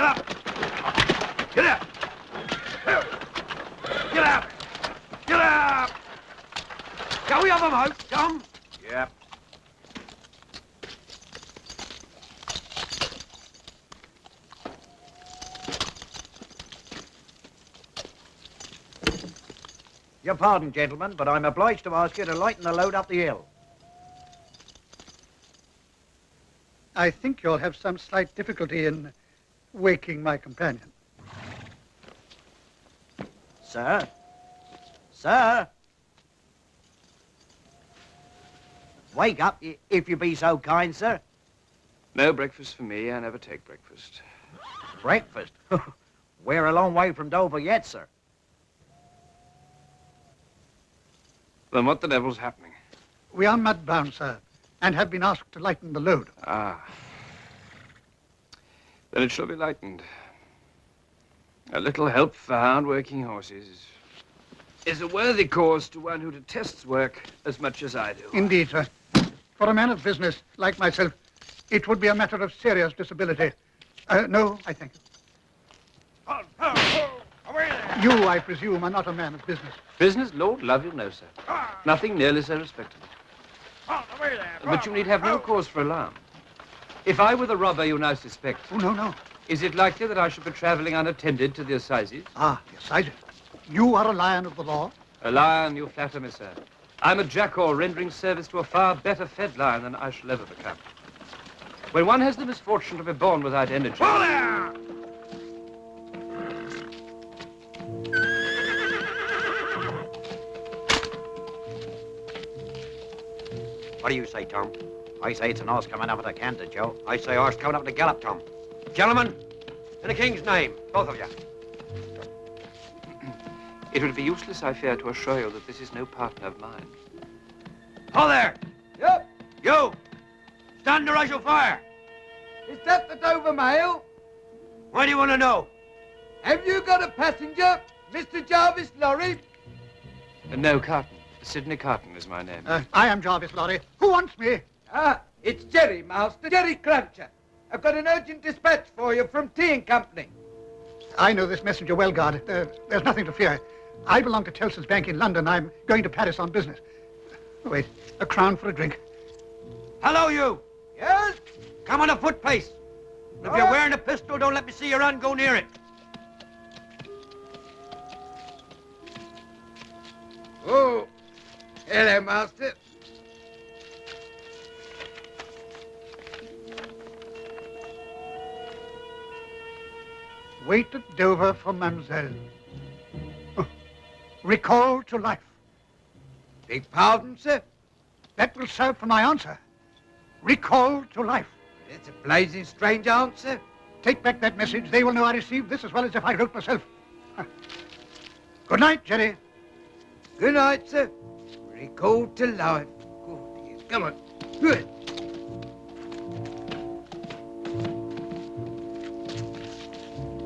Get up! Get up! Get up! Get up! Shall we have a moat, Tom? Yep. Your pardon, gentlemen, but I'm obliged to ask you to lighten the load up the hill. I think you'll have some slight difficulty in waking my companion. Sir? Sir? Wake up, if you be so kind, sir. No breakfast for me. I never take breakfast. Breakfast? We're a long way from Dover yet, sir. Then what the devil's happening? We are mudbound, sir, and have been asked to lighten the load. Ah. Then it shall be lightened. A little help for hard-working horses is a worthy cause to one who detests work as much as I do. Indeed, sir. For a man of business like myself, it would be a matter of serious disability. No, I thank you. You, I presume, are not a man of business. Business? Lord love you, no, sir. Nothing nearly so respectable. But you need have no cause for alarm. If I were the robber you now suspect... Oh, no, no. Is it likely that I should be travelling unattended to the assizes? Ah, the assizes. You are a lion of the law? A lion, you flatter me, sir. I'm a jackal rendering service to a far better fed lion than I shall ever become. When one has the misfortune to be born without energy... What do you say, Tom? I say it's an horse coming up at a canter, Joe. I say horse coming up to gallop, Tom. Gentlemen, in the king's name, both of you. It would be useless, I fear, to assure you that this is no partner of mine. Ho there! Yep. You! Stand or I shall fire! Is that the Dover Mail? What do you want to know? Have you got a passenger, Mr. Jarvis Lorry? No, Carton. Sidney Carton is my name. I am Jarvis Lorry. Who wants me? Ah, it's Jerry, Master. Jerry Cruncher. I've got an urgent dispatch for you from Tea and Company. I know this messenger well, guard. There's nothing to fear. I belong to Tellson's Bank in London. I'm going to Paris on business. Wait, a crown for a drink. Hello, you! Yes? Come on a foot pace. If you're wearing a pistol, don't let me see your hand go near it. Oh, hello, Master. Wait at Dover for Mademoiselle. Recall to life. Beg pardon, sir? That will serve for my answer. Recall to life. It's a blazing strange answer. Take back that message. They will know I received this as well as if I wrote myself. Good night, Jerry. Good night, sir. Recall to life. Good, yes. Come on. Good.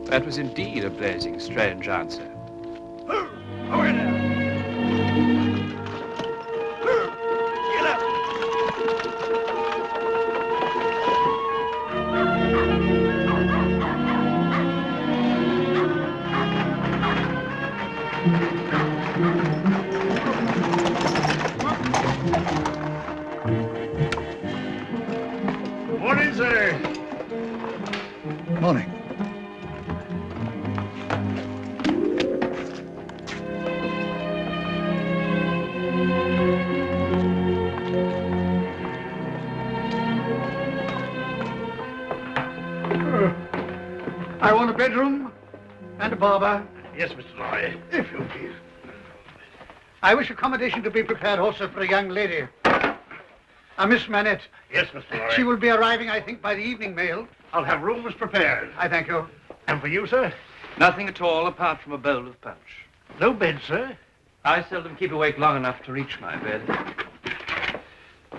That was indeed a blazing strange answer. Over there! Get up! Morning, sir. Morning. I want a bedroom and a barber. Yes, Mr. Lorry. If you please. I wish accommodation to be prepared also for a young lady. Miss Manette. Yes, Mr. Lorry. She will be arriving, I think, by the evening mail. I'll have rooms prepared. I thank you. And for you, sir? Nothing at all apart from a bowl of punch. No bed, sir? I seldom keep awake long enough to reach my bed.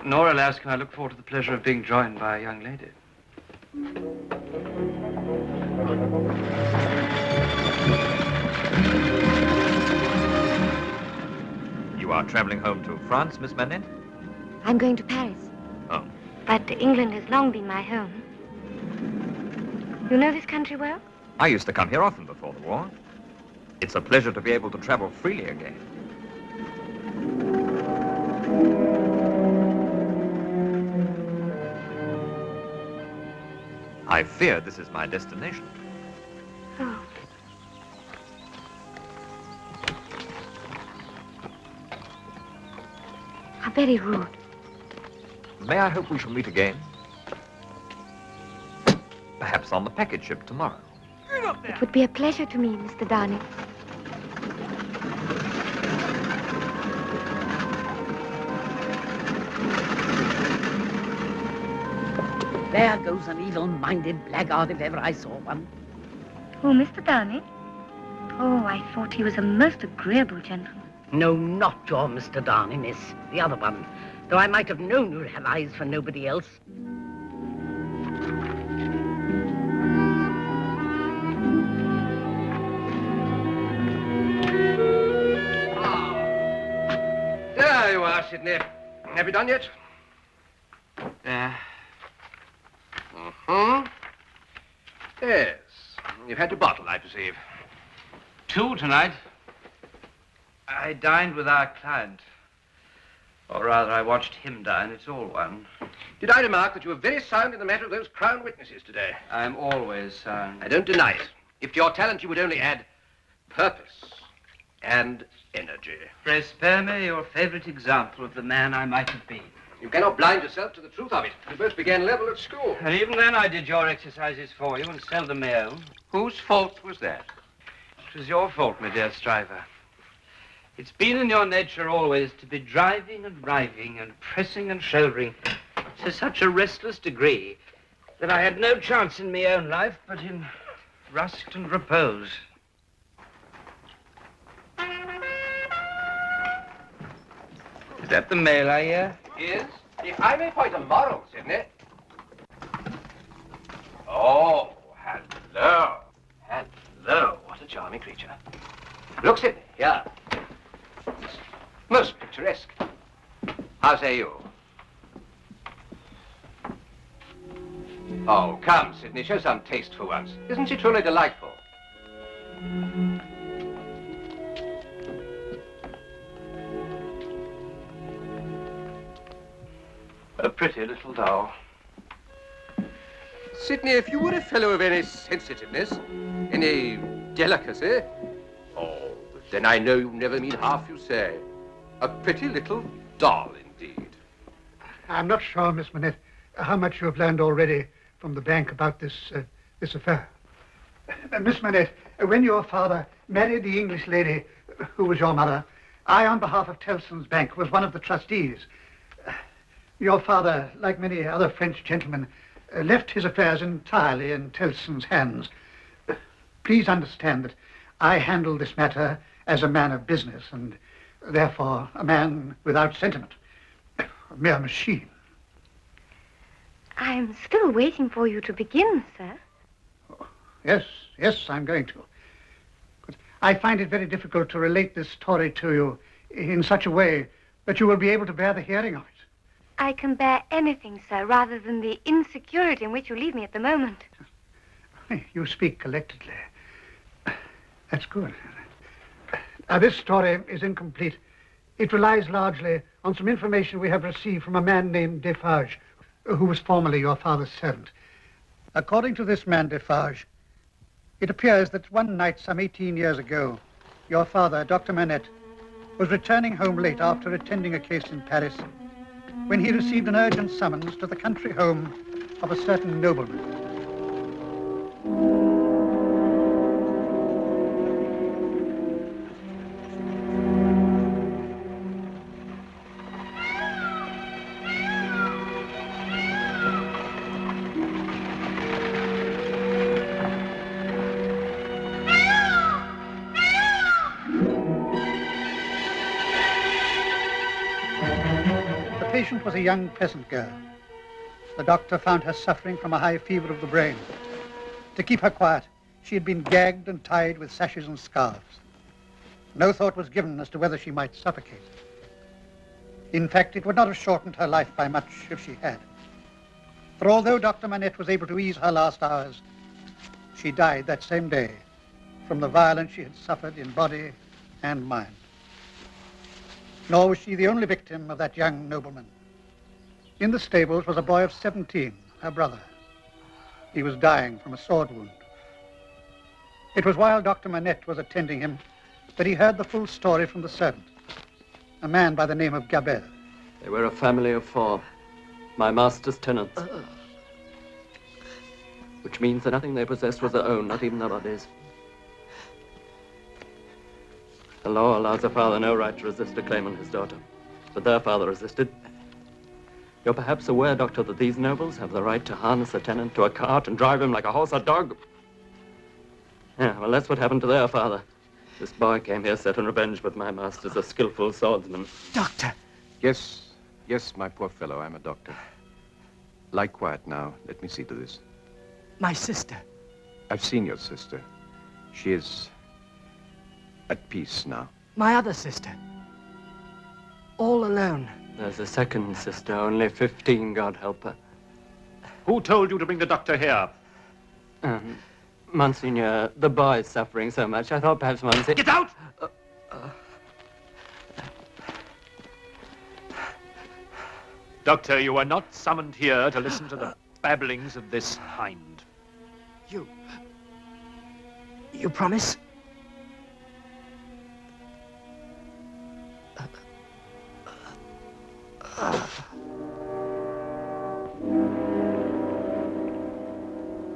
Nor, alas, can I look forward to the pleasure of being joined by a young lady. You are traveling home to France, Miss Manette? I'm going to Paris. Oh. But England has long been my home. You know this country well? I used to come here often before the war. It's a pleasure to be able to travel freely again. I fear this is my destination. Oh. How very rude. May I hope we shall meet again? Perhaps on the package ship tomorrow. It would be a pleasure to me, Mr. Darnay. There goes an evil-minded blackguard if ever I saw one. Oh, Mr. Darnay? Oh, I thought he was a most agreeable gentleman. No, not your Mr. Darnay, miss. The other one. Though I might have known you'd have eyes for nobody else. There you are, Sidney. Have you done yet? Yeah. Yes. You've had to bottle, I perceive. 2 tonight. I dined with our client. Or rather, I watched him dine. It's all one. Did I remark that you were very sound in the matter of those Crown witnesses today? I'm always sound. I don't deny it. If to your talent you would only add purpose and energy. Pray spare me your favorite example of the man I might have been. You cannot blind yourself to the truth of it. You both began level at school. And even then I did your exercises for you and seldom my own. Whose fault was that? It was your fault, my dear Stryver. It's been in your nature always to be driving and riving and pressing and shouldering to such a restless degree that I had no chance in my own life but in rust and repose. Is that the mail I hear? Yes. If I may point a moral, Sidney. Oh, hello. Hello. What a charming creature. Look, Sidney, here. Most picturesque. How say you? Oh, come, Sidney, show some taste for once. Isn't she truly delightful? A pretty little doll. Sidney, if you were a fellow of any sensitiveness, any delicacy, oh, then I know you never mean half you say. A pretty little doll, indeed. I'm not sure, Miss Manette, how much you have learned already from the bank about this affair. Miss Manette, when your father married the English lady who was your mother, I, on behalf of Tellson's Bank, was one of the trustees. Your father, like many other French gentlemen, left his affairs entirely in Tellson's hands. Please understand that I handle this matter as a man of business and therefore a man without sentiment, a mere machine. I'm still waiting for you to begin, sir. Yes, I'm going to. But I find it very difficult to relate this story to you in such a way that you will be able to bear the hearing of it. I can bear anything, sir, rather than the insecurity in which you leave me at the moment. You speak collectedly. That's good. This story is incomplete. It relies largely on some information we have received from a man named Defarge, who was formerly your father's servant. According to this man, Defarge, it appears that one night some 18 years ago, your father, Dr. Manette, was returning home late after attending a case in Paris when he received an urgent summons to the country home of a certain nobleman. The patient was a young peasant girl. The doctor found her suffering from a high fever of the brain. To keep her quiet, she had been gagged and tied with sashes and scarves. No thought was given as to whether she might suffocate. In fact, it would not have shortened her life by much if she had. For although Dr. Manette was able to ease her last hours, she died that same day from the violence she had suffered in body and mind. Nor was she the only victim of that young nobleman. In the stables was a boy of 17, her brother. He was dying from a sword wound. It was while Dr. Manette was attending him that he heard the full story from the servant, a man by the name of Gabelle. They were a family of 4, my master's tenants. Which means that nothing they possessed was their own, not even their bodies. The law allows a father no right to resist a claim on his daughter, but their father resisted. You're perhaps aware, Doctor, that these nobles have the right to harness a tenant to a cart and drive him like a horse or dog. Yeah, well, that's what happened to their father. This boy came here set on revenge, but my master's a skillful swordsman. Doctor! Yes, my poor fellow, I'm a doctor. Lie quiet now. Let me see to this. My sister. I've seen your sister. She is at peace now. My other sister. All alone. There's a second sister, only 15, God help her. Who told you to bring the doctor here? Monsignor, the boy is suffering so much. I thought perhaps Monsignor... Get out! Doctor, you are not summoned here to listen to the babblings of this hind. You promise?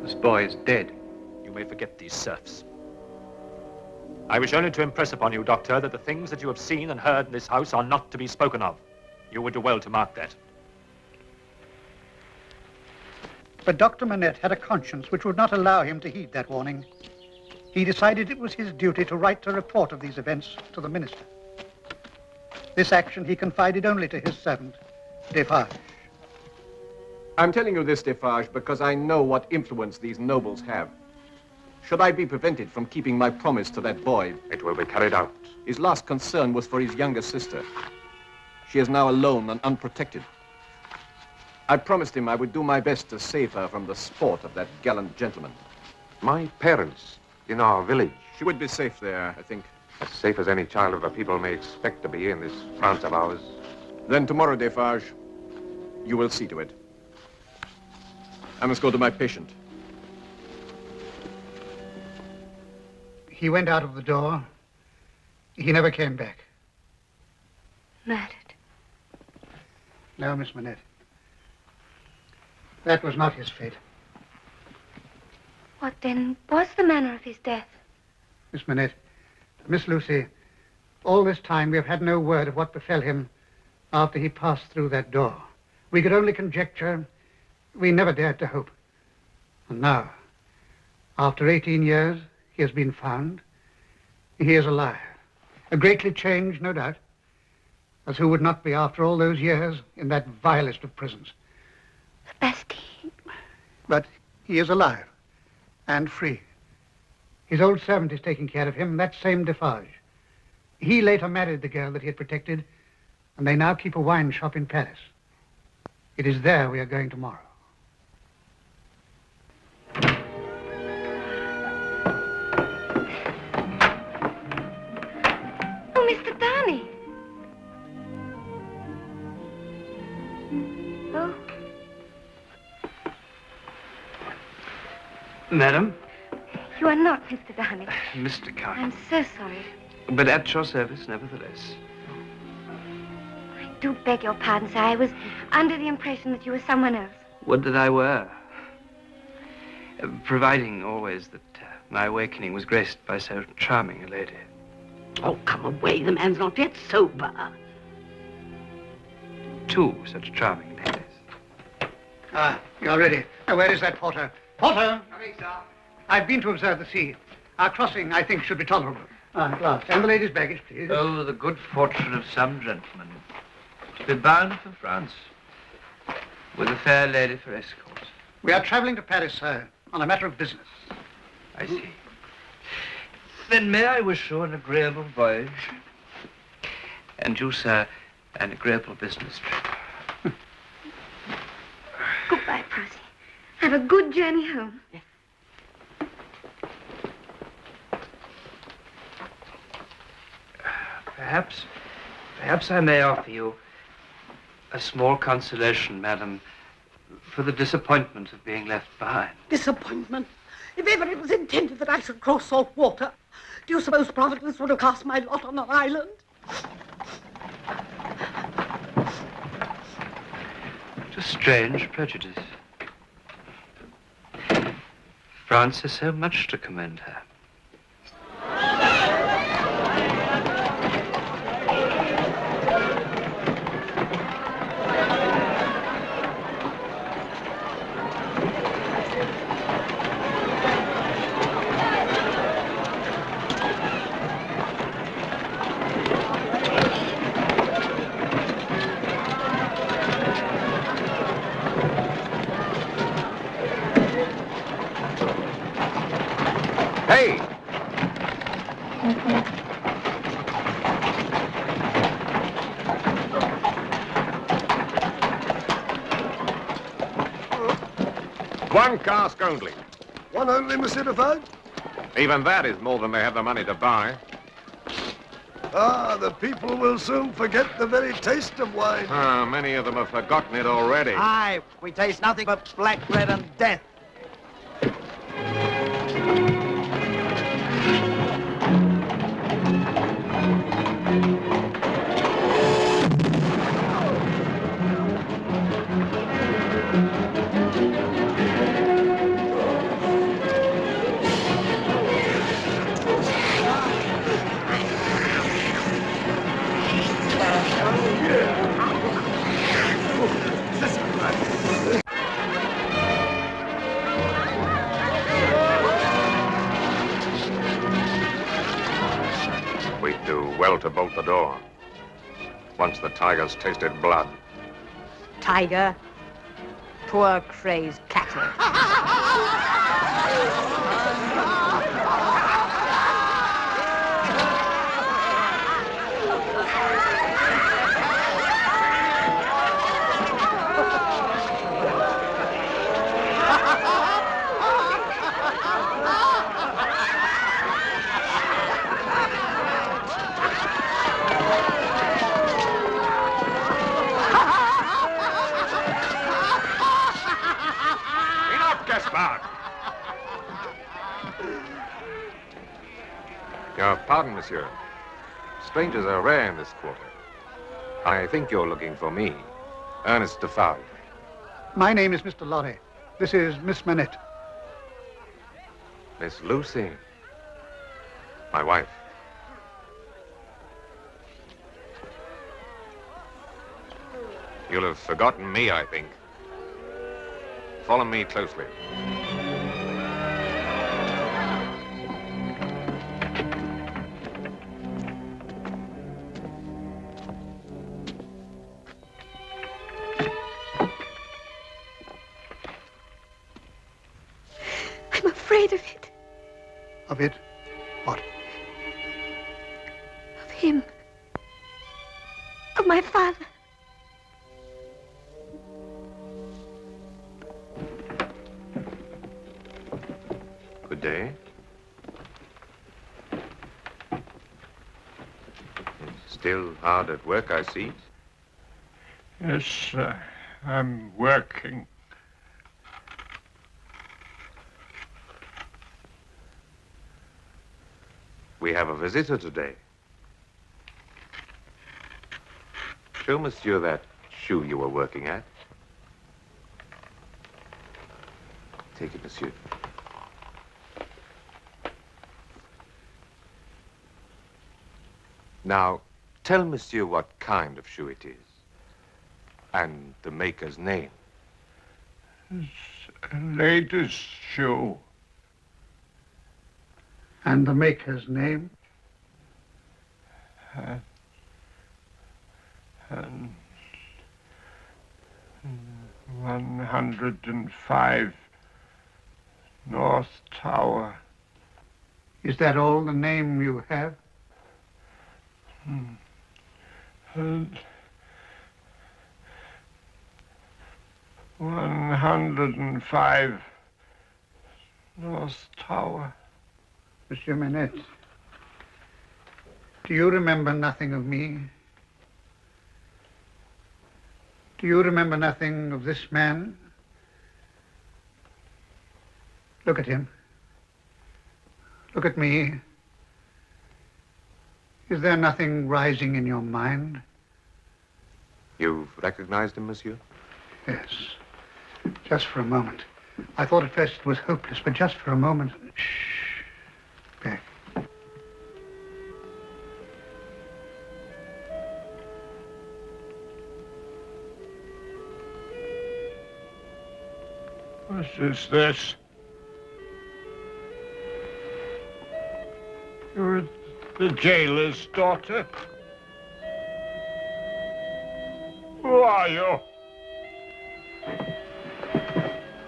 This boy is dead. You may forget these serfs. I wish only to impress upon you, Doctor, that the things that you have seen and heard in this house are not to be spoken of. You would do well to mark that. But Dr. Manette had a conscience which would not allow him to heed that warning. He decided it was his duty to write a report of these events to the minister. This action he confided only to his servant, Defarge. I'm telling you this, Defarge, because I know what influence these nobles have. Should I be prevented from keeping my promise to that boy, it will be carried out. His last concern was for his younger sister. She is now alone and unprotected. I promised him I would do my best to save her from the sport of that gallant gentleman. My parents in our village. She would be safe there, I think. As safe as any child of the people may expect to be in this France of ours. Then tomorrow, Defarge, you will see to it. I must go to my patient. He went out of the door. He never came back. Murdered. No, Miss Manette. That was not his fate. What then was the manner of his death? Miss Manette, Miss Lucie, all this time we have had no word of what befell him after he passed through that door. We could only conjecture. We never dared to hope. And now, after 18 years, he has been found. He is alive. A greatly changed, no doubt. As who would not be after all those years in that vilest of prisons? The Bastille. But he is alive and free. His old servant is taking care of him, that same Defarge. He later married the girl that he had protected, and they now keep a wine shop in Paris. It is there we are going tomorrow. Oh, Mr. Darnay. Oh. Madam? You are not Mr. Darnay. Mr. Carton. I'm so sorry. But at your service, nevertheless. I do beg your pardon, sir. I was under the impression that you were someone else. Would that I were. Providing always that my awakening was graced by so charming a lady. Oh, come away. The man's not yet sober. 2 such charming ladies. Ah, you're ready. Now, where is that porter? Porter! Coming, sir. I've been to observe the sea. Our crossing, I think, should be tolerable. At last. And the lady's baggage, please. Oh, the good fortune of some gentlemen to be bound for France with a fair lady for escort. We are traveling to Paris, sir, on a matter of business. I see. Then may I wish you an agreeable voyage? And you, sir, an agreeable business trip. Goodbye, Prosie. Have a good journey home. Perhaps I may offer you a small consolation, madam, for the disappointment of being left behind. Disappointment? If ever it was intended that I should cross salt water, do you suppose Providence would have cast my lot on an island? What a strange prejudice. France has so much to commend her. Hey! One cask only. One only, Monsieur Defoe? Even that is more than they have the money to buy. Ah, the people will soon forget the very taste of wine. Ah, many of them have forgotten it already. Aye, we taste nothing but black bread and death. We'd do well to bolt the door. Once the tiger's tasted blood. Tiger. Poor crazed cattle. Your pardon, monsieur. Strangers are rare in this quarter. I think you're looking for me, Ernest Defoe. My name is Mr. Lorry. This is Miss Manette. Miss Lucie. My wife. You'll have forgotten me, I think. Follow me closely. I'm afraid of it. Of it? What? Of him. Of my father. Good day. Still hard at work, I see. Yes, sir. I'm working. We have a visitor today. Show monsieur that shoe you were working at. Take it, monsieur. Now, tell monsieur what kind of shoe it is. And the maker's name. It's a latest shoe. And the maker's name? 105 North Tower. Is that all the name you have? 105 North Tower. Monsieur Manette, Do you remember nothing of me? Do you remember nothing of this man? Look at him. Look at me. Is there nothing rising in your mind? You've recognized him, monsieur? Yes. Just for a moment. I thought at first it was hopeless, but just for a moment. Shh. Back. What is this? You're the jailer's daughter? Who are you?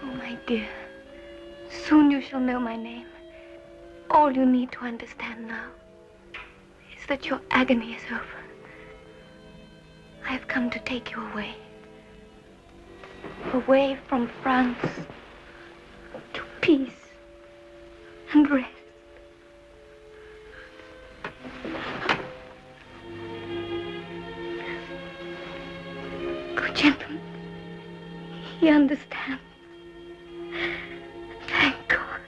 Oh, my dear. Soon you shall know my name. All you need to understand now is that your agony is over. I have come to take you away. Away from France to peace and rest. Good gentleman, he understands. Thank God.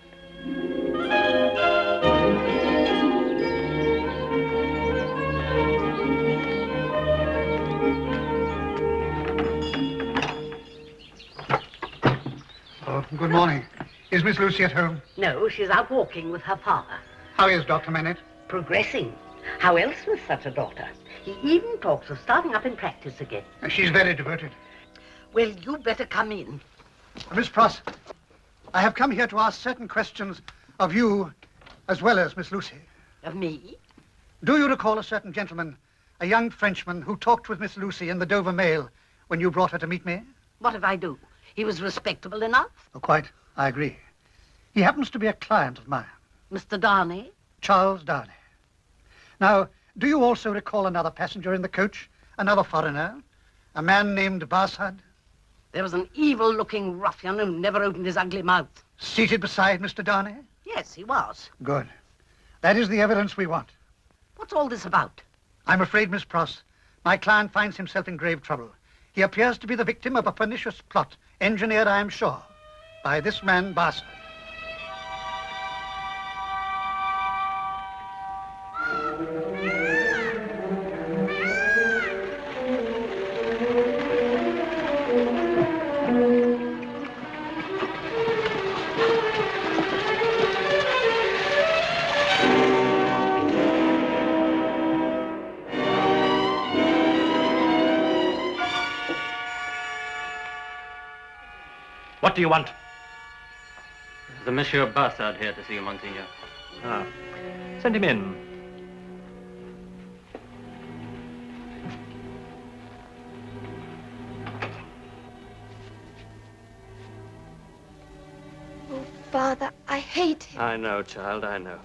Good morning. Is Miss Lucie at home? No, she's out walking with her father. How is Dr. Manette? Progressing. How else with such a daughter? He even talks of starting up in practice again. She's very devoted. Well, you better come in. Miss Pross, I have come here to ask certain questions of you as well as Miss Lucie. Of me? Do you recall a certain gentleman, a young Frenchman, who talked with Miss Lucie in the Dover mail when you brought her to meet me? What if I do? He was respectable enough. Oh, quite. I agree. He happens to be a client of mine. Mr. Darnay? Charles Darnay. Now, do you also recall another passenger in the coach? Another foreigner? A man named Barsad? There was an evil-looking ruffian who never opened his ugly mouth. Seated beside Mr. Darnay? Yes, he was. Good. That is the evidence we want. What's all this about? I'm afraid, Miss Pross, my client finds himself in grave trouble. He appears to be the victim of a pernicious plot, engineered, I am sure, by this man, Bastille. What do you want? The Monsieur Barsad here to see you, Monseigneur. Ah. Send him in. Oh, Father, I hate him. I know, child, I know.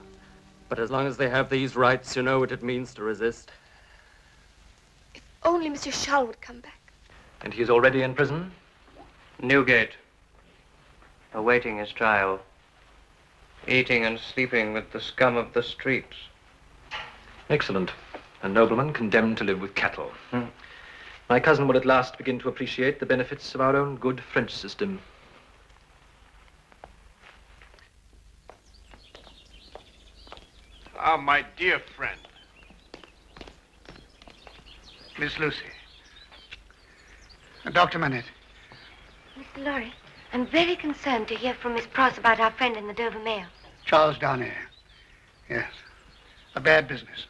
But as long as they have these rights, you know what it means to resist. If only Monsieur Charles would come back. And he's already in prison? Newgate, awaiting his trial, eating and sleeping with the scum of the streets. Excellent. A nobleman condemned to live with cattle. My cousin will at last begin to appreciate the benefits of our own good French system. Ah, my dear friend. Miss Lucie. Dr. Manette. Mr. Lorry, I'm very concerned to hear from Miss Pross about our friend in the Dover mail. Charles Darnay. Yes. A bad business.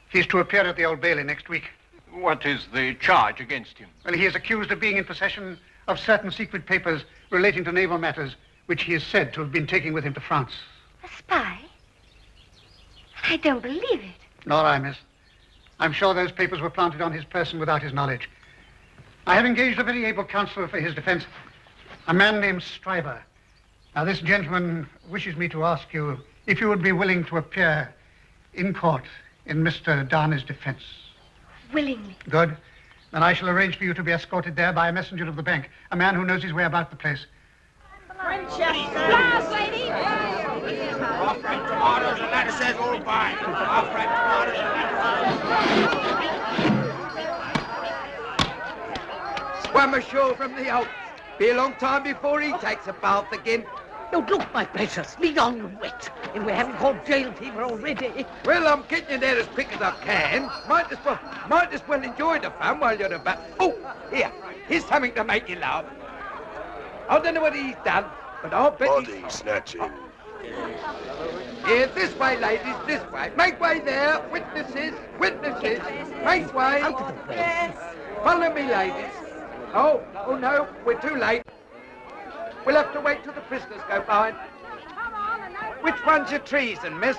He's to appear at the Old Bailey next week. What is the charge against him? Well, he is accused of being in possession of certain secret papers relating to naval matters, which he is said to have been taking with him to France. A spy? I don't believe it. Nor I, miss. I'm sure those papers were planted on his person without his knowledge. I have engaged a very able counsel for his defense, a man named Stryver. Now, this gentleman wishes me to ask you if you would be willing to appear in court in Mr. Darnay's defense. Willingly. Good. Then I shall arrange for you to be escorted there by a messenger of the bank, a man who knows his way about the place. Winchester! Last lady! Off-red tomatoes, the ladder says all fine. Off-red tomatoes, the ladder. Swam ashore from the Alps. Be a long time before he takes a bath again. No, look, my precious, lead on, you wet. If we haven't caught jail fever already. Well, I'm getting you there as quick as I can. Might as well enjoy the fun while you're about. Oh, here's something to make you laugh. I don't know what he's done, but I'll bet Body snatching. Here, this way, ladies, this way. Make way there. Witnesses. Make way. Follow me, ladies. Oh, no, we're too late. We'll have to wait till the prisoners go by. Which one's your treason, miss?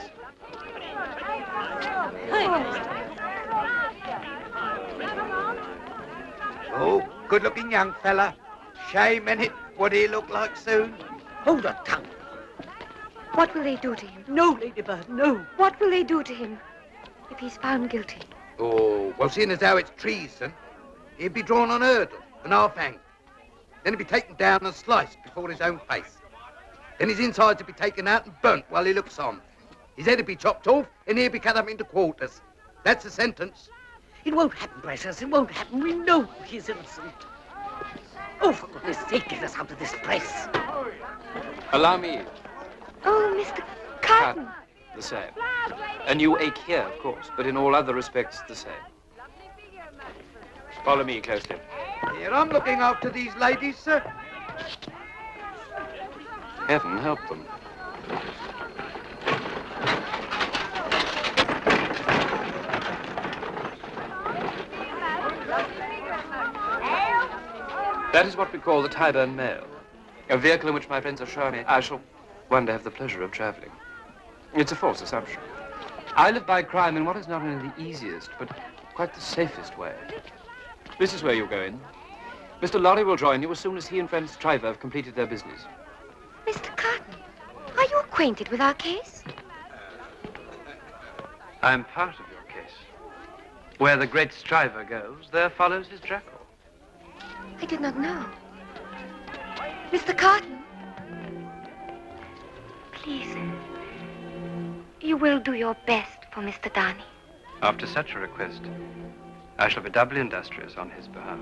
Oh, good-looking young fella. Shame, innit? What he look like soon? Hold your tongue. What will they do to him? No, Ladybird, no. What will they do to him if he's found guilty? Oh, well, seeing as how it's treason, he'd be drawn on hurdle and half-hanged. Then he'd be taken down and sliced before his own face. Then his insides would be taken out and burnt while he looks on. His head would be chopped off and he'd be cut up into quarters. That's the sentence. It won't happen, precious. It won't happen. We know he's innocent. Oh, for goodness sake, get us out of this place. Allow me. Oh, Mr. Carton. The same. A new ache here, of course, but in all other respects, the same. Follow me closely. Here, I'm looking after these ladies, sir. Heaven help them. That is what we call the Tyburn Mail, a vehicle in which my friends assure me I shall one day have the pleasure of traveling. It's a false assumption. I live by crime in what is not only the easiest, but quite the safest way. This is where you'll go in. Mr. Lorry will join you as soon as he and friend Stryver have completed their business. Mr. Carton, are you acquainted with our case? I'm part of your case. Where the great Stryver goes, there follows his jackal. I did not know. Mr. Carton. Please. You will do your best for Mr. Darnay. After such a request, I shall be doubly industrious on his behalf.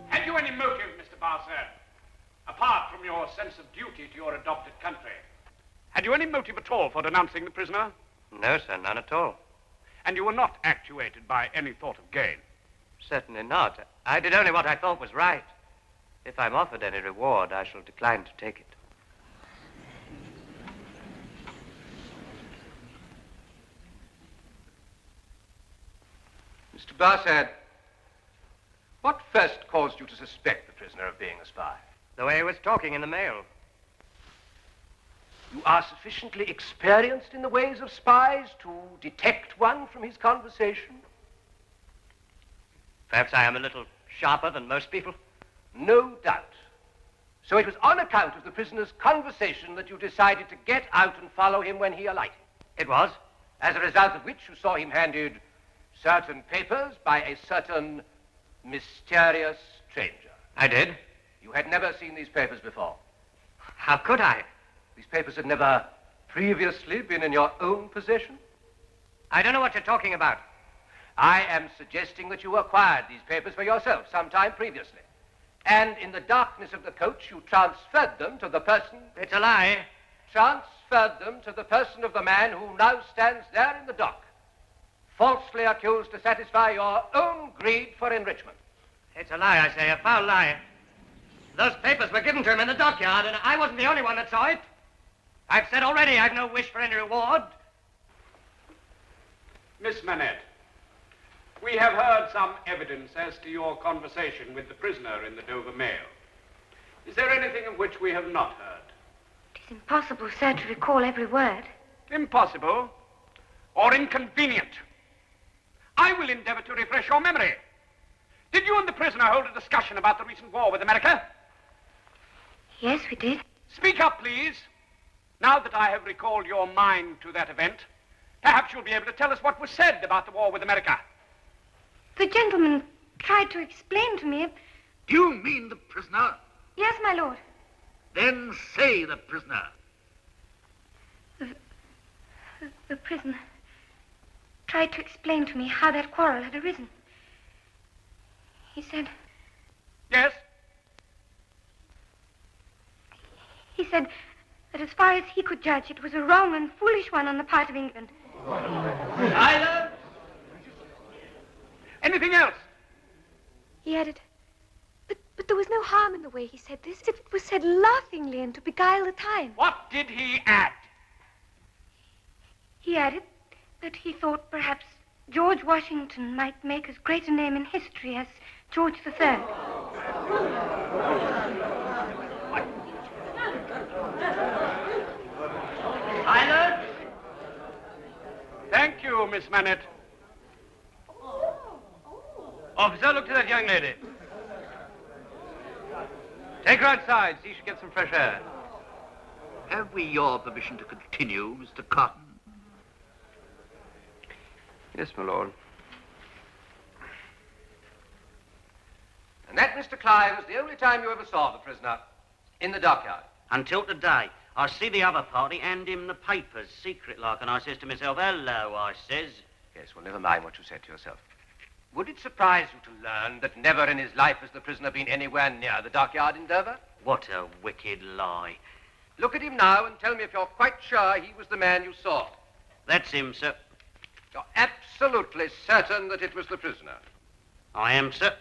Had you any motive, Mr. Bassett, apart from your sense of duty to your adopted country? Had you any motive at all for denouncing the prisoner? No, sir, none at all. And you were not actuated by any thought of gain? Certainly not. I did only what I thought was right. If I'm offered any reward, I shall decline to take it. Mr. Bassett, what first caused you to suspect the prisoner of being a spy? The way he was talking in the mail. You are sufficiently experienced in the ways of spies to detect one from his conversation? Perhaps I am a little sharper than most people. No doubt. So it was on account of the prisoner's conversation that you decided to get out and follow him when he alighted? It was. As a result of which you saw him handed certain papers by a certain mysterious stranger? I did. You had never seen these papers before? How could I? These papers had never previously been in your own possession? I don't know what you're talking about. I am suggesting that you acquired these papers for yourself sometime previously. And in the darkness of the coach, you transferred them to the person... It's a lie. Transferred them to the person of the man who now stands there in the dock, falsely accused to satisfy your own greed for enrichment. It's a lie, I say, a foul lie. Those papers were given to him in the dockyard, and I wasn't the only one that saw it. I've said already I've no wish for any reward. Miss Manette, we have heard some evidence as to your conversation with the prisoner in the Dover Mail. Is there anything of which we have not heard? It is impossible, sir, to recall every word. Impossible or inconvenient? I will endeavor to refresh your memory. Did you and the prisoner hold a discussion about the recent war with America? Yes, we did. Speak up, please. Now that I have recalled your mind to that event, perhaps you'll be able to tell us what was said about the war with America. The gentleman tried to explain to me Do you mean the prisoner? Yes, my lord. Then say the prisoner. The prisoner tried to explain to me how that quarrel had arisen. He said... Yes? He said that as far as he could judge, it was a wrong and foolish one on the part of England. Silence! Anything else? He added, but there was no harm in the way he said this, if it was said laughingly and to beguile the time. What did he add? He added that he thought perhaps George Washington might make as great a name in history as George III. Silence! Thank you, Miss Manette. Officer, look to that young lady. Take her outside, see she gets some fresh air. Have we your permission to continue, Mr. Carton? Yes, my lord. And that, Mr. Clive, was the only time you ever saw the prisoner in the dockyard. Until today. I see the other party hand him the papers, secret like, and I says to myself, hello, I says. Yes, well, never mind what you said to yourself. Would it surprise you to learn that never in his life has the prisoner been anywhere near the dockyard in Dover? What a wicked lie. Look at him now and tell me if you're quite sure he was the man you saw. That's him, sir. You're absolutely certain that it was the prisoner? I am, sir.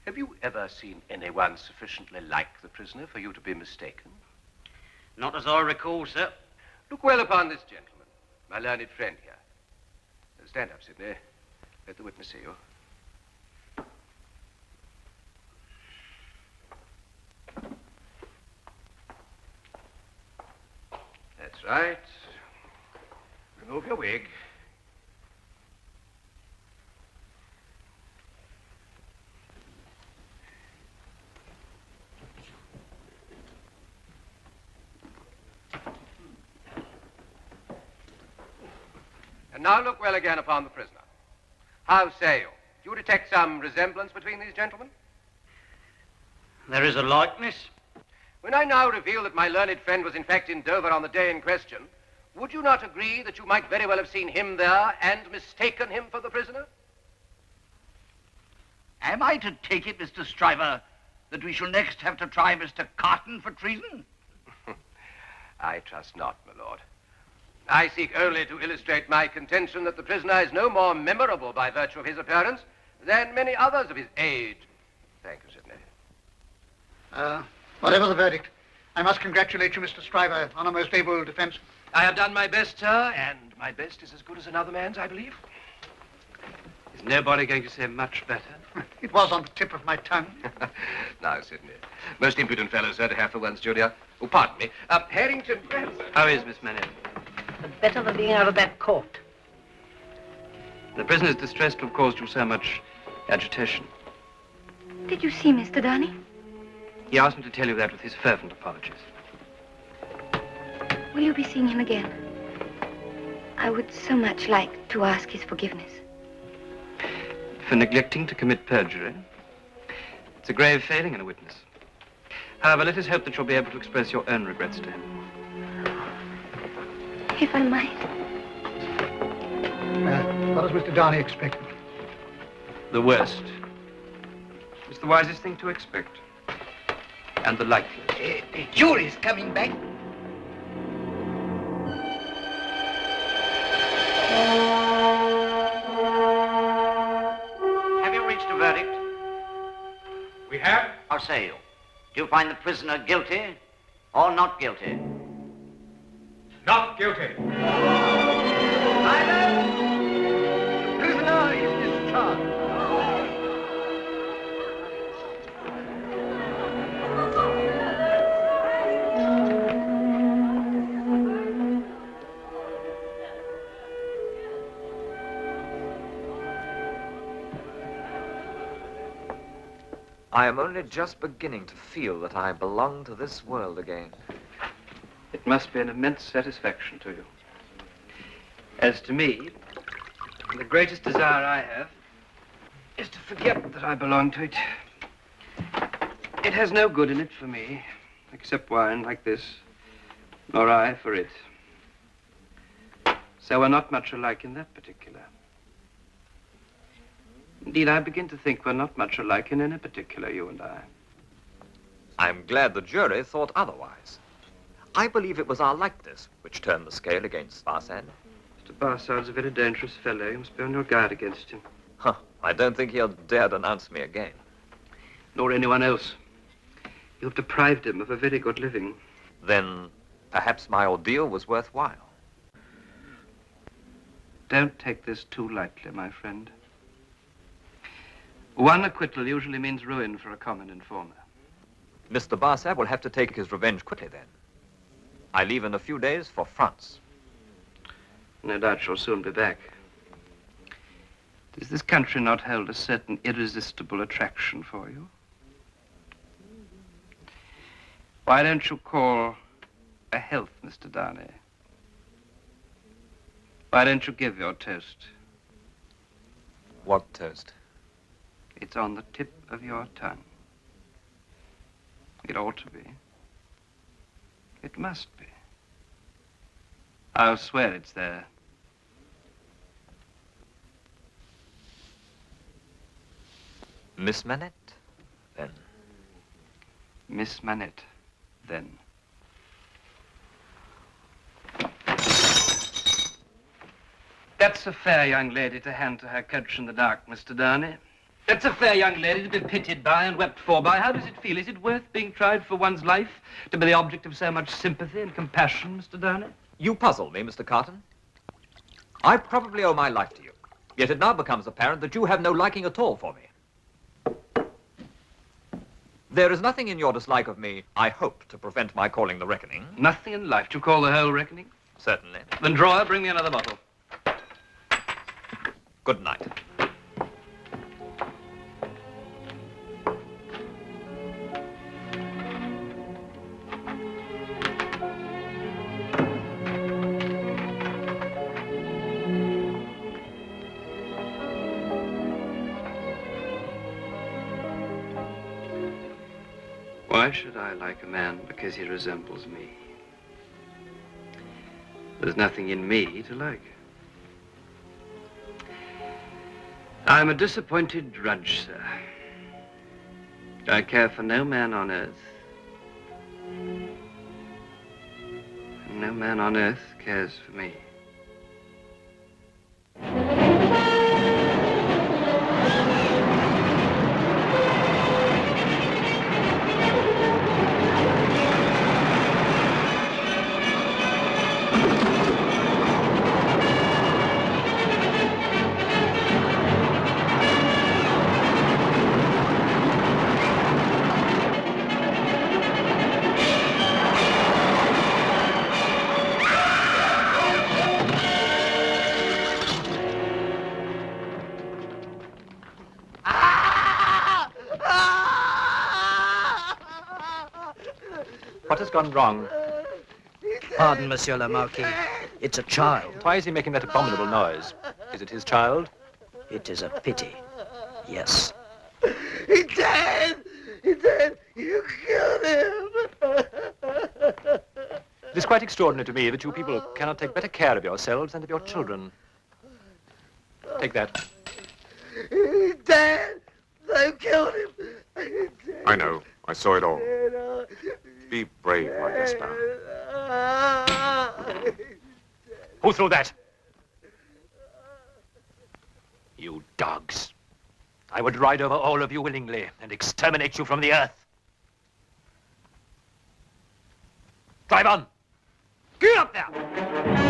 Have you ever seen anyone sufficiently like the prisoner for you to be mistaken? Not as I recall, sir. Look well upon this gentleman, my learned friend here. Stand up, Sidney. Let the witness see you. That's right. Remove your wig. And now look well again upon the prisoner. How say you? Do you detect some resemblance between these gentlemen? There is a likeness. When I now reveal that my learned friend was in fact in Dover on the day in question, would you not agree that you might very well have seen him there and mistaken him for the prisoner? Am I to take it, Mr. Stryver, that we shall next have to try Mr. Carton for treason? I trust not, my lord. I seek only to illustrate my contention that the prisoner is no more memorable by virtue of his appearance than many others of his age. Thank you, Sidney. Whatever the verdict, I must congratulate you, Mr. Stryver, on a most able defense. I have done my best, sir, and my best is as good as another man's, I believe. Is nobody going to say much better? It was on the tip of my tongue. Now, Sidney. Most impudent fellow, sir, to have for one's junior. Oh, pardon me. Harrington, perhaps. How is Miss Manette? Better than being out of that court. The prisoner's distress to have caused you so much agitation. Did you see Mr. Darnay? He asked me to tell you that with his fervent apologies. Will you be seeing him again? I would so much like to ask his forgiveness. For neglecting to commit perjury. It's a grave failing in a witness. However, let us hope that you'll be able to express your own regrets to him. If I might. What does Mr. Darnay expect? The worst. It's the wisest thing to expect. And the likeliest. The jury's coming back. Have you reached a verdict? We have. How say you? Do you find the prisoner guilty or not guilty? Not guilty. Silence! The prisoner is discharged. I am only just beginning to feel that I belong to this world again. It must be an immense satisfaction to you. As to me, the greatest desire I have is forget that I belong to it. It has no good in it for me, except wine like this, nor I for it. So we're not much alike in that particular. Indeed, I begin to think we're not much alike in any particular, you and I. I'm glad the jury thought otherwise. I believe it was our likeness which turned the scale against Barsad. Mr. Barsard's a very dangerous fellow. You must be on your guard against him. Huh. I don't think he'll dare denounce me again. Nor anyone else. You've deprived him of a very good living. Then perhaps my ordeal was worthwhile. Don't take this too lightly, my friend. One acquittal usually means ruin for a common informer. Mr. Barsad will have to take his revenge quickly then. I leave in a few days for France. No doubt she'll soon be back. Does this country not hold a certain irresistible attraction for you? Why don't you call a health, Mr. Darnay? Why don't you give your toast? What toast? It's on the tip of your tongue. It ought to be. It must be. I'll swear it's there. Miss Manette, then. Miss Manette, then. That's a fair young lady to hand to her coach in the dark, Mr. Darnay. That's a fair young lady to be pitied by and wept for by. How does it feel? Is it worth being tried for one's life? To be the object of so much sympathy and compassion, Mr. Darnay? You puzzle me, Mr. Carton. I probably owe my life to you. Yet it now becomes apparent that you have no liking at all for me. There is nothing in your dislike of me, I hope, to prevent my calling the reckoning. Nothing in life to call the whole reckoning? Certainly. Then, drawer, bring me another bottle. Good night. Why should I like a man because he resembles me? There's nothing in me to like. I'm a disappointed drudge, sir. I care for no man on earth. And no man on earth cares for me. What has gone wrong? Pardon, Monsieur le Marquis. It's a child. Why is he making that abominable noise? Is it his child? It is a pity. Yes. He's dead! He's dead! You killed him! It is quite extraordinary to me that you people cannot take better care of yourselves and of your children. Take that. He's dead! They killed him! I know. I saw it all. Be brave, my Gaspard. Who threw that? You dogs. I would ride over all of you willingly and exterminate you from the earth. Drive on! Get up there!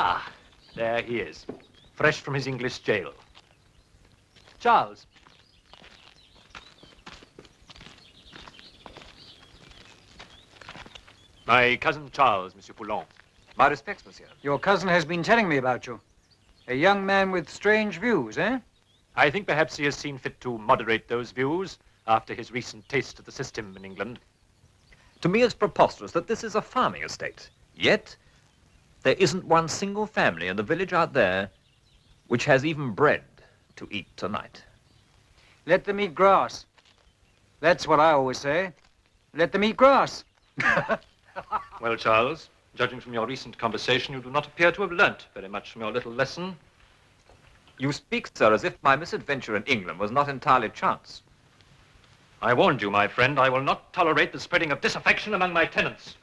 Ah, there he is, fresh from his English jail. Charles. My cousin Charles, Monsieur Poulon. My respects, monsieur. Your cousin has been telling me about you. A young man with strange views, eh? I think perhaps he has seen fit to moderate those views after his recent taste of the system in England. To me, it's preposterous that this is a farming estate. Yet, there isn't one single family in the village out there which has even bread to eat tonight. Let them eat grass. That's what I always say. Let them eat grass. Well, Charles, judging from your recent conversation, you do not appear to have learnt very much from your little lesson. You speak, sir, as if my misadventure in England was not entirely chance. I warned you, my friend, I will not tolerate the spreading of disaffection among my tenants.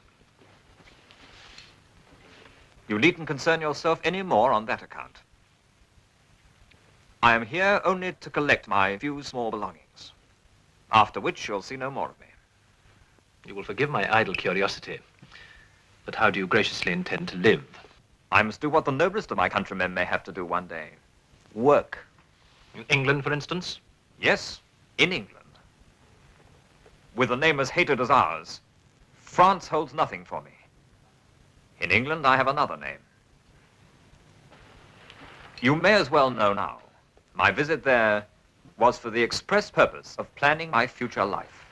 You needn't concern yourself any more on that account. I am here only to collect my few small belongings, after which you'll see no more of me. You will forgive my idle curiosity, but how do you graciously intend to live? I must do what the noblest of my countrymen may have to do one day. Work. In England, for instance? Yes, in England. With a name as hated as ours, France holds nothing for me. In England, I have another name. You may as well know now, my visit there was for the express purpose of planning my future life.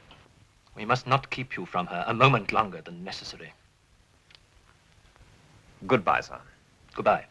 We must not keep you from her a moment longer than necessary. Goodbye, sir. Goodbye.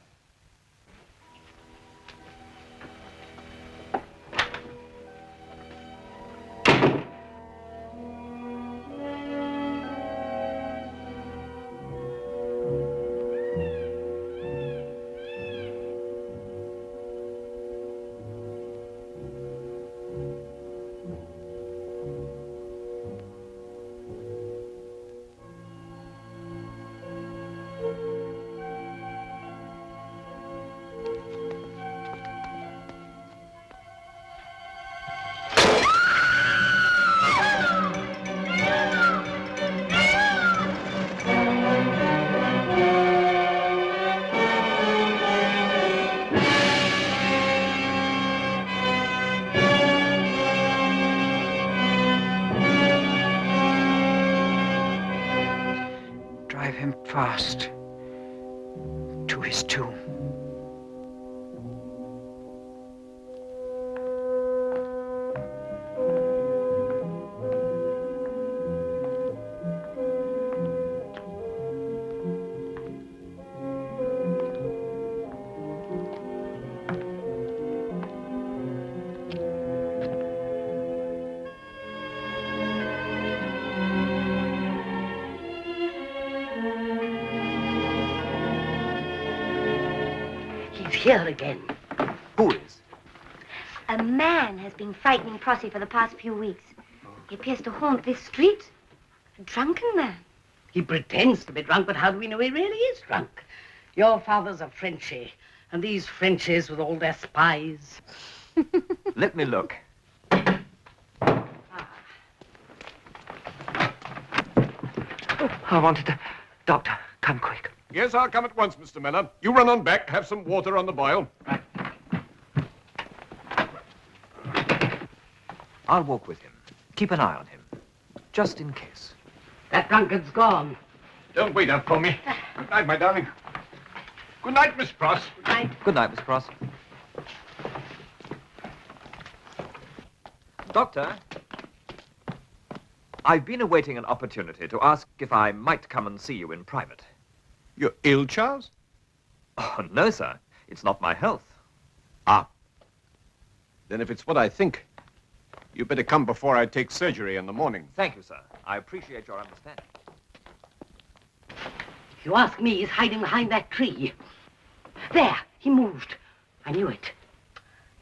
Fast to his tomb. Here again. Who is? A man has been frightening Prossy for the past few weeks. He appears to haunt this street. A drunken man. He pretends to be drunk, but how do we know he really is drunk? Your father's a Frenchie, and these Frenchies with all their spies. Let me look. I wanted the doctor. Come quick. Yes, I'll come at once, Mr. Miller. You run on back, have some water on the boil. I'll walk with him. Keep an eye on him, just in case. That drunkard's gone. Don't wait up for me. Good night, my darling. Good night, Miss Pross. Good night. Good night, Miss Pross. Doctor, I've been awaiting an opportunity to ask if I might come and see you in private. You're ill, Charles? Oh, no, sir. It's not my health. Ah. Then if it's what I think, you better come before I take surgery in the morning. Thank you, sir. I appreciate your understanding. If you ask me, he's hiding behind that tree. There, he moved. I knew it.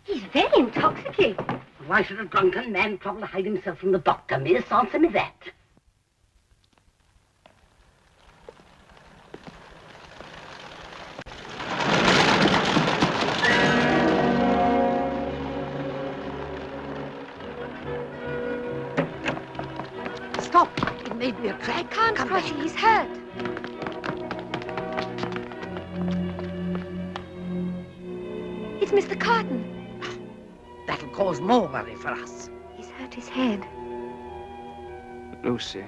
He's very intoxicated. Why should a drunken man trouble to hide himself from the doctor, miss? Answer me that. Stop. It may be a trap. I can't cross it. He's hurt. It's Mr. Carton. That'll cause more worry for us. He's hurt his head. Lucie.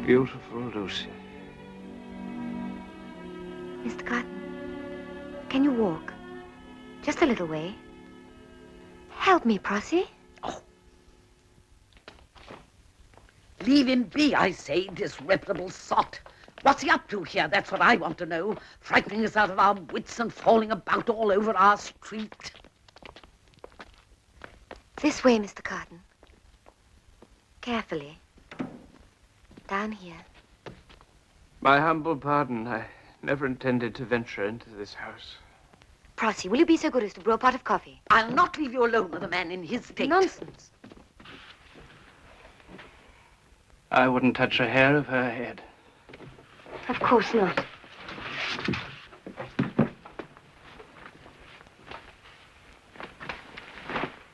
Beautiful Lucie. Mr. Carton, can you walk? Just a little way. Help me, Prossy. Leave him be, I say, disreputable sot. What's he up to here? That's what I want to know. Frightening us out of our wits and falling about all over our street. This way, Mr. Carton. Carefully. Down here. My humble pardon. I never intended to venture into this house. Prossy, will you be so good as to brew a pot of coffee? I'll not leave you alone with a man in his state. Nonsense. I wouldn't touch a hair of her head. Of course not.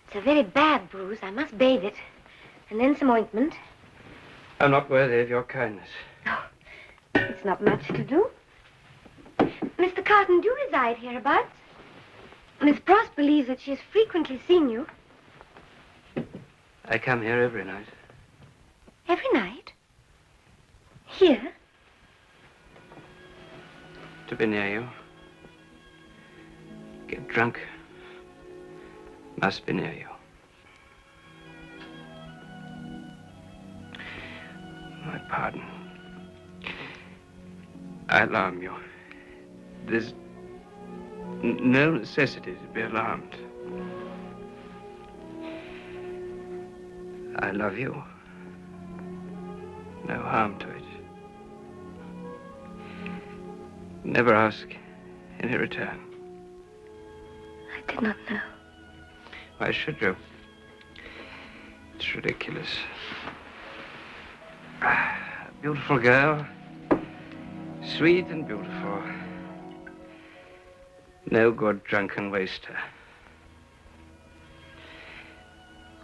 It's a very bad bruise. I must bathe it. And then some ointment. I'm not worthy of your kindness. It's not much to do. Mr. Carton, do you reside hereabouts? Miss Pross believes that she has frequently seen you. I come here every night. Every night? Here? To be near you. Get drunk. Must be near you. My pardon. I alarm you. There's no necessity to be alarmed. I love you. No harm to it. Never ask any return. I did not know. Why should you? It's ridiculous. A beautiful girl. Sweet and beautiful. No good drunken waster.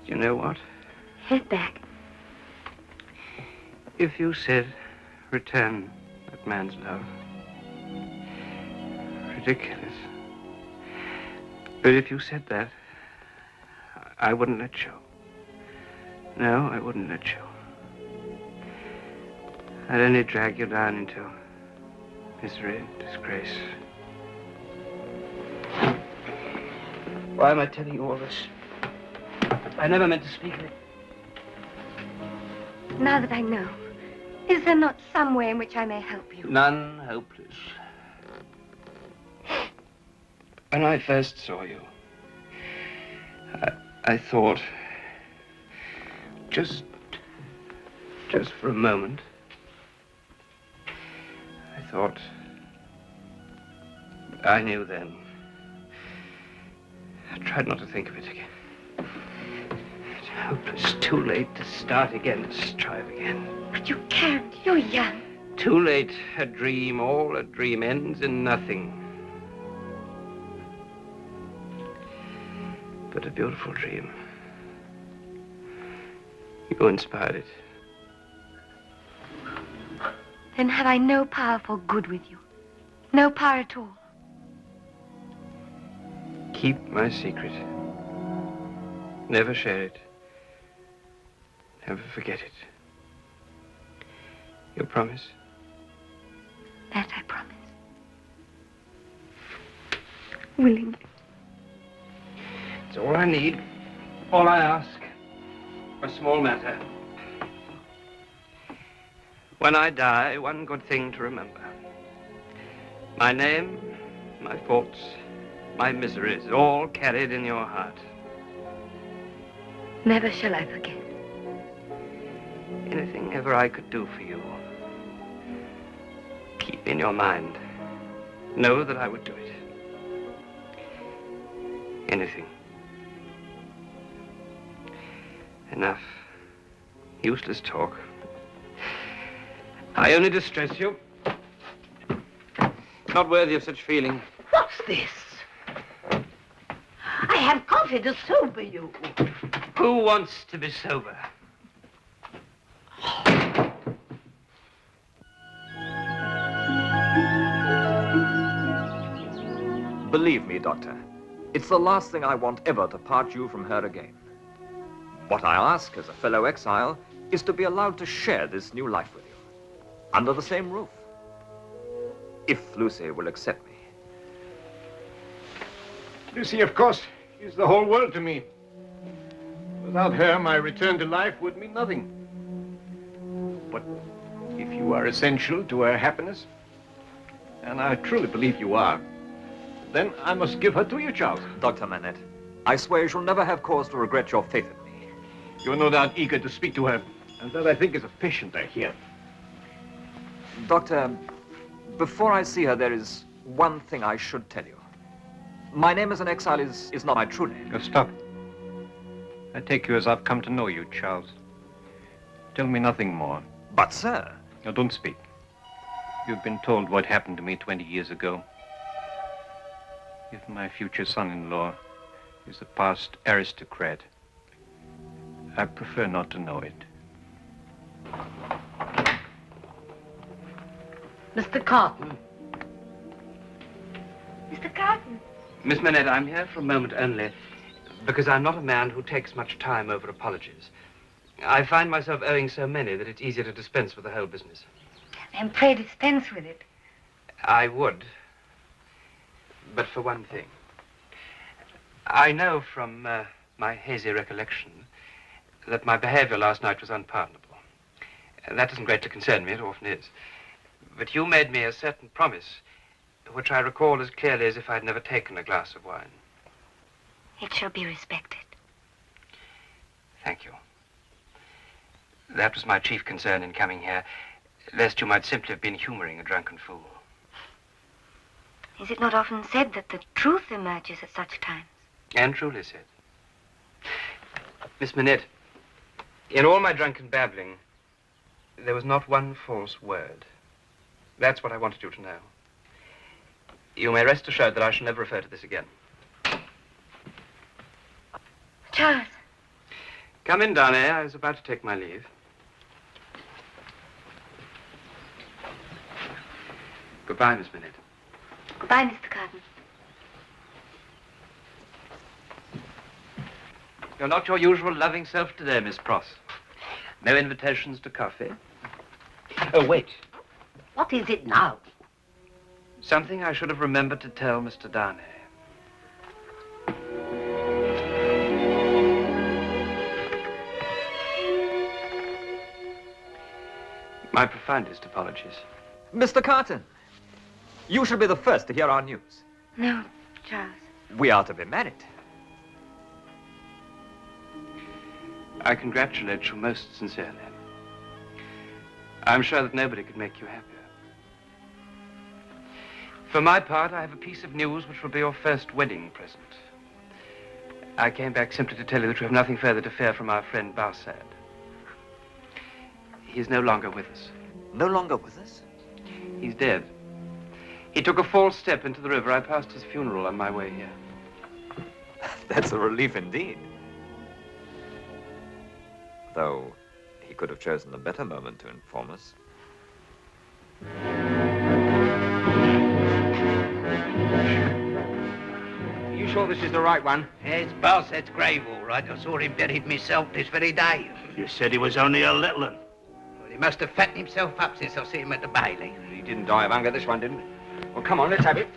You know what? Head back. If you said, return that man's love. Ridiculous. But if you said that, I wouldn't let you. No, I wouldn't let you. I'd only drag you down into misery, disgrace. Why am I telling you all this? I never meant to speak of it. Now that I know, is there not some way in which I may help you? None hopeless. When I first saw you, I thought, just for a moment, I thought, I knew then. I tried not to think of it again. It's hopeless, too late to start again, to strive again. But you can't, you're young. Too late, a dream, all a dream ends in nothing. But a beautiful dream. You inspired it. Then have I no power for good with you? No power at all? Keep my secret. Never share it. Never forget it. You promise? That I promise. Willingly. It's all I need. All I ask. A small matter. When I die, one good thing to remember. My name, my faults, my miseries, all carried in your heart. Never shall I forget. Anything ever I could do for you, keep in your mind. Know that I would do it. Anything. Enough. Useless talk. I only distress you. Not worthy of such feeling. What's this? I have coffee to sober you. Who wants to be sober? Believe me, Doctor, it's the last thing I want ever to part you from her again. What I ask as a fellow exile is to be allowed to share this new life with you, under the same roof. If Lucie will accept me. Lucie, of course, is the whole world to me. Without her, my return to life would mean nothing. But if you are essential to her happiness, and I truly believe you are, then I must give her to you, Charles. Dr. Manette, I swear you shall never have cause to regret your faith in me. You're no doubt eager to speak to her, and that I think is efficient, I hear. Doctor, before I see her, there is one thing I should tell you. My name as an exile is not my true name. Stop. I take you as I've come to know you, Charles. Tell me nothing more. But, sir... No, don't speak. You've been told what happened to me 20 years ago. If my future son-in-law is a past aristocrat, I prefer not to know it. Mr. Carton. Mr. Carton. Miss Manette, I'm here for a moment only, because I'm not a man who takes much time over apologies. I find myself owing so many that it's easier to dispense with the whole business. Then pray dispense with it. I would, but for one thing. I know from my hazy recollection that my behavior last night was unpardonable. That doesn't greatly concern me, it often is. But you made me a certain promise, which I recall as clearly as if I'd never taken a glass of wine. It shall be respected. Thank you. That was my chief concern in coming here, lest you might simply have been humoring a drunken fool. Is it not often said that the truth emerges at such times? And truly said. Miss Manette, in all my drunken babbling, there was not one false word. That's what I wanted you to know. You may rest assured that I shall never refer to this again. Charles. Come in, Darnay. I was about to take my leave. Goodbye, Miss Manette. Goodbye, Mr. Carton. You're not your usual loving self today, Miss Pross. No invitations to coffee? Oh, wait. What is it now? Something I should have remembered to tell Mr. Darnay. My profoundest apologies. Mr. Carton, you shall be the first to hear our news. No, Charles. We are to be married. I congratulate you most sincerely. I'm sure that nobody could make you happier. For my part, I have a piece of news which will be your first wedding present. I came back simply to tell you that you have nothing further to fear from our friend Bastille. He's no longer with us. No longer with us? He's dead. He took a false step into the river. I passed his funeral on my way here. That's a relief indeed. Though he could have chosen a better moment to inform us. You sure this is the right one? Yeah, it's Balset's grave, all right. I saw him buried myself this very day. You said he was only a little one. Well, he must have fattened himself up since I see him at the Bailey. He didn't die of hunger, this one didn't. Well, come on, let's have it.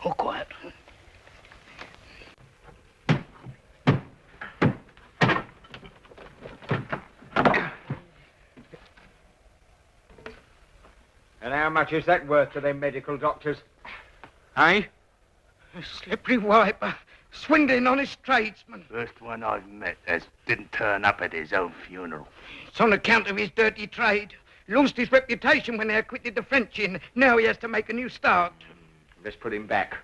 All quiet. And how much is that worth to them medical doctors? Eh? A slippery wiper, swindling honest tradesman. First one I've met that didn't turn up at his own funeral. It's on account of his dirty trade. Lost his reputation when they acquitted the French in. Now he has to make a new start. Let's put him back.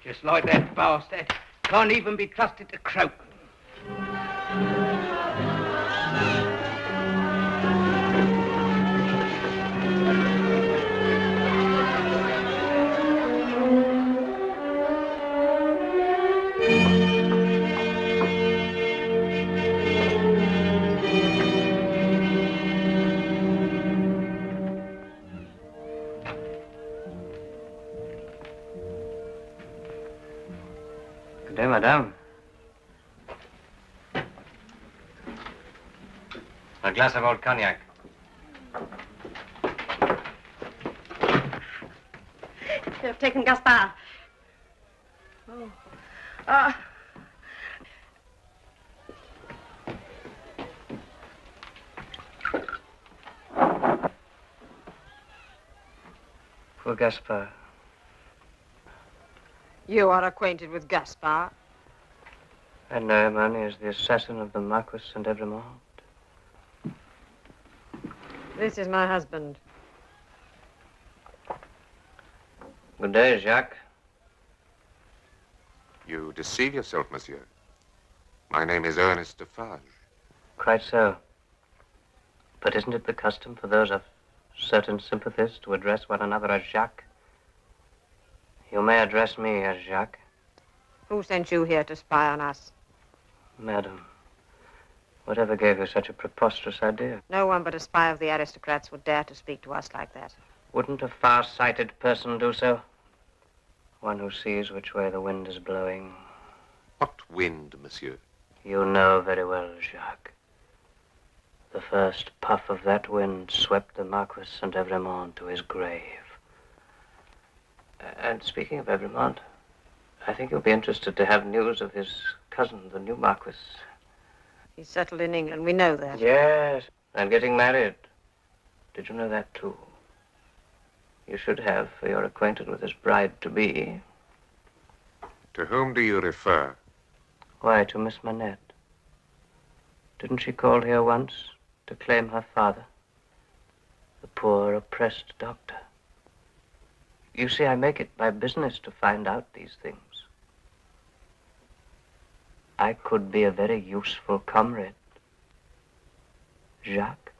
Just like that bastard. Can't even be trusted to croak. Madame. A glass of old cognac. They have taken Gaspard. Oh. Poor Gaspard. You are acquainted with Gaspard? I know him only as the assassin of the Marquis St. Evrémonde. This is my husband. Good day, Jacques. You deceive yourself, monsieur. My name is Ernest Defarge. Quite so. But isn't it the custom for those of certain sympathies to address one another as Jacques? You may address me as Jacques. Who sent you here to spy on us? Madam, whatever gave you such a preposterous idea? No one but a spy of the aristocrats would dare to speak to us like that. Wouldn't a far-sighted person do so? One who sees which way the wind is blowing. What wind, monsieur? You know very well, Jacques. The first puff of that wind swept the Marquis St. Evrémonde to his grave. And speaking of Evrémonde, I think you'll be interested to have news of his cousin, the new Marquis. He's settled in England, we know that. Yes, and getting married. Did you know that, too? You should have, for you're acquainted with his bride-to-be. To whom do you refer? Why, to Miss Manette. Didn't she call here once to claim her father? The poor, oppressed doctor. You see, I make it my business to find out these things. I could be a very useful comrade. Jacques?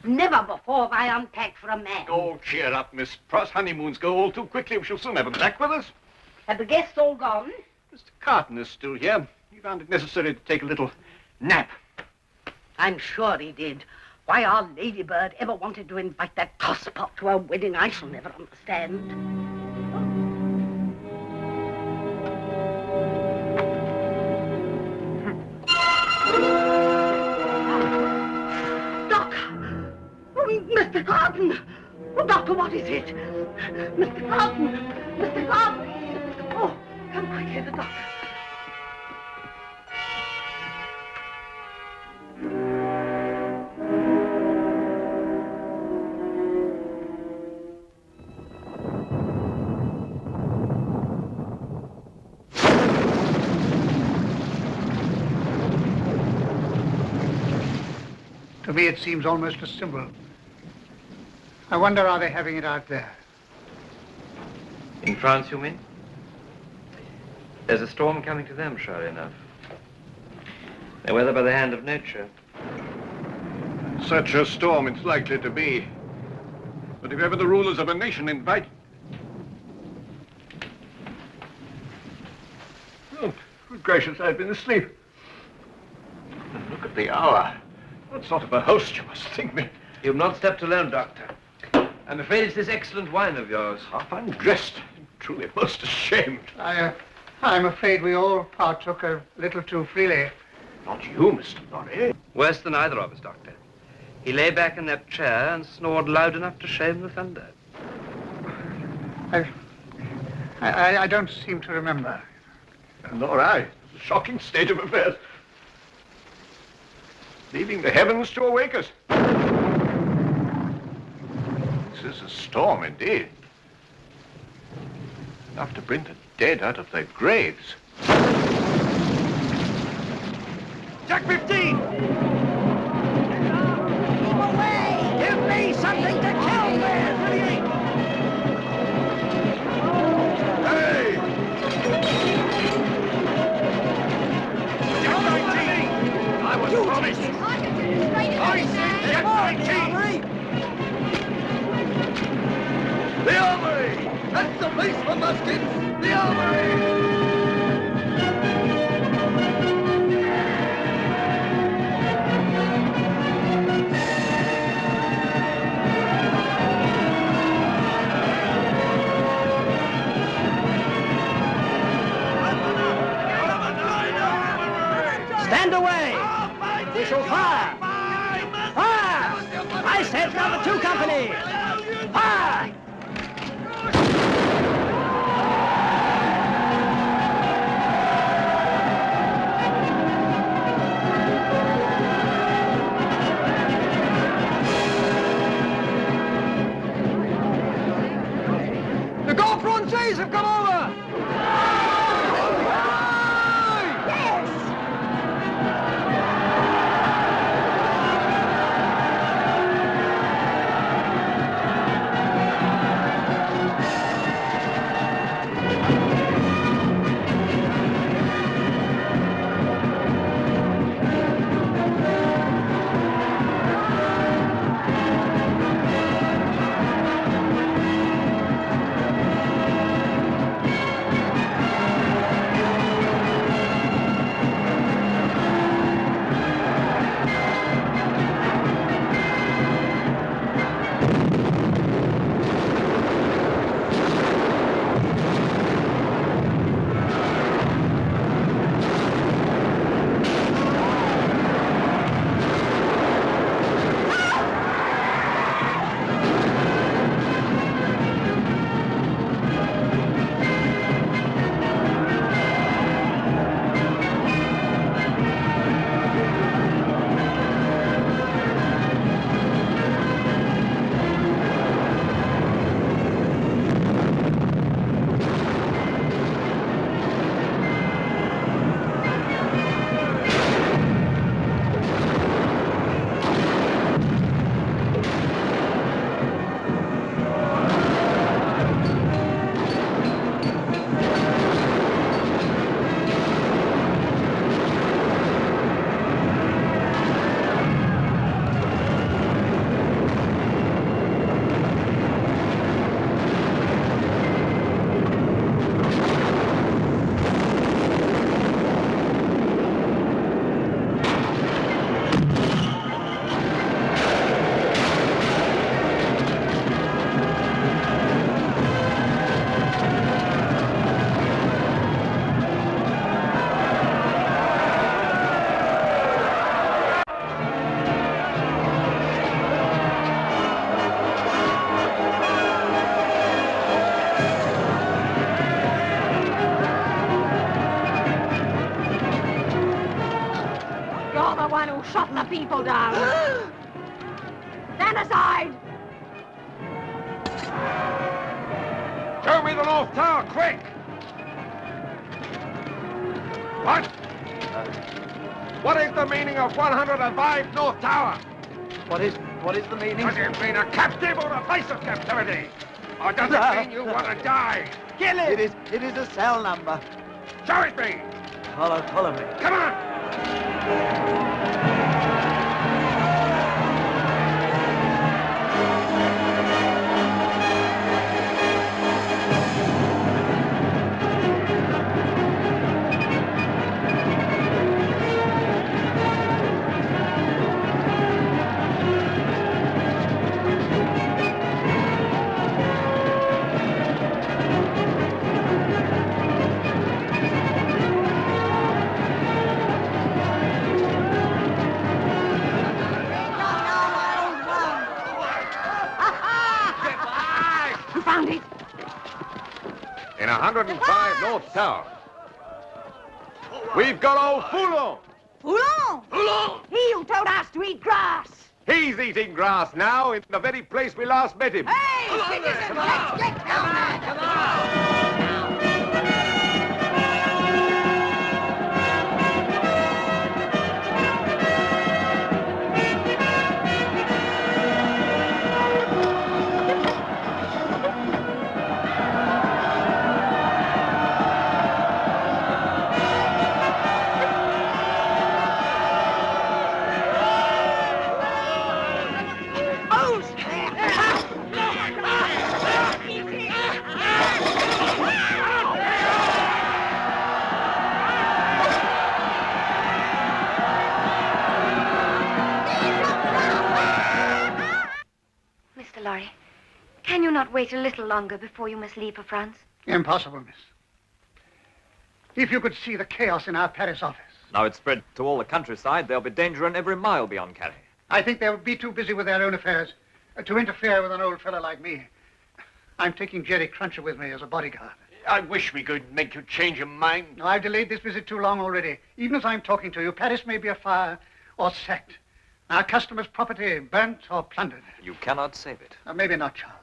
Never before have I unpacked for a man. Oh, cheer up, Miss Pross. Honeymoons go all too quickly. We shall soon have him back with us. Have the guests all gone? Mr. Carton is still here. He found it necessary to take a little nap. I'm sure he did. Why our ladybird ever wanted to invite that tosspot to her wedding, I shall never understand. Mr. Carton! Oh, Doctor, what is it? Mr. Carton! Mr. Carton! Oh, come quick here, the doctor. To me, it seems almost a symbol. I wonder, are they having it out there? In France, you mean? There's a storm coming to them, sure enough. They weather by the hand of nature. Such a storm it's likely to be. But if ever the rulers of a nation invite... Oh, good gracious, I've been asleep. Look at the hour. What sort of a host you must think me. You've not stepped alone, Doctor. I'm afraid it's this excellent wine of yours. Half undressed. Truly most ashamed. I'm afraid we all partook a little too freely. Not you, Mr. Norrie. Worse than either of us, Doctor. He lay back in that chair and snored loud enough to shame the thunder. I don't seem to remember. Nor I. It's a shocking state of affairs. Leaving the heavens to awake us. This is a storm indeed. Enough to bring the dead out of their graves. Jack 15! Keep away! Give me something to kill with! Hey! Jack 19! I was promised! I said Jack 19! The armory! That's the place for muskets! The armory! police have come over! Shot the people down. Stand aside. Show me the North Tower, quick! What? What is the meaning of 105 North Tower? What is the meaning? Does it mean a captive or a place of captivity? Or does it mean you want to die? Kill him! It is a cell number. Show it me! Follow me. Come on! Found it. In 105 North Tower. We've got old Foulon. Foulon? Foulon? He who told us to eat grass. He's eating grass now in the very place we last met him. Hey, citizens, let's get down there. Come on. Can you not wait a little longer before you must leave for France? Impossible, miss. If you could see the chaos in our Paris office. Now it's spread to all the countryside, there'll be danger in every mile beyond Calais. I think they'll be too busy with their own affairs to interfere with an old fellow like me. I'm taking Jerry Cruncher with me as a bodyguard. I wish we could make you change your mind. No, I've delayed this visit too long already. Even as I'm talking to you, Paris may be afire or sacked. Our customers' property burnt or plundered. You cannot save it. Maybe not, Charles.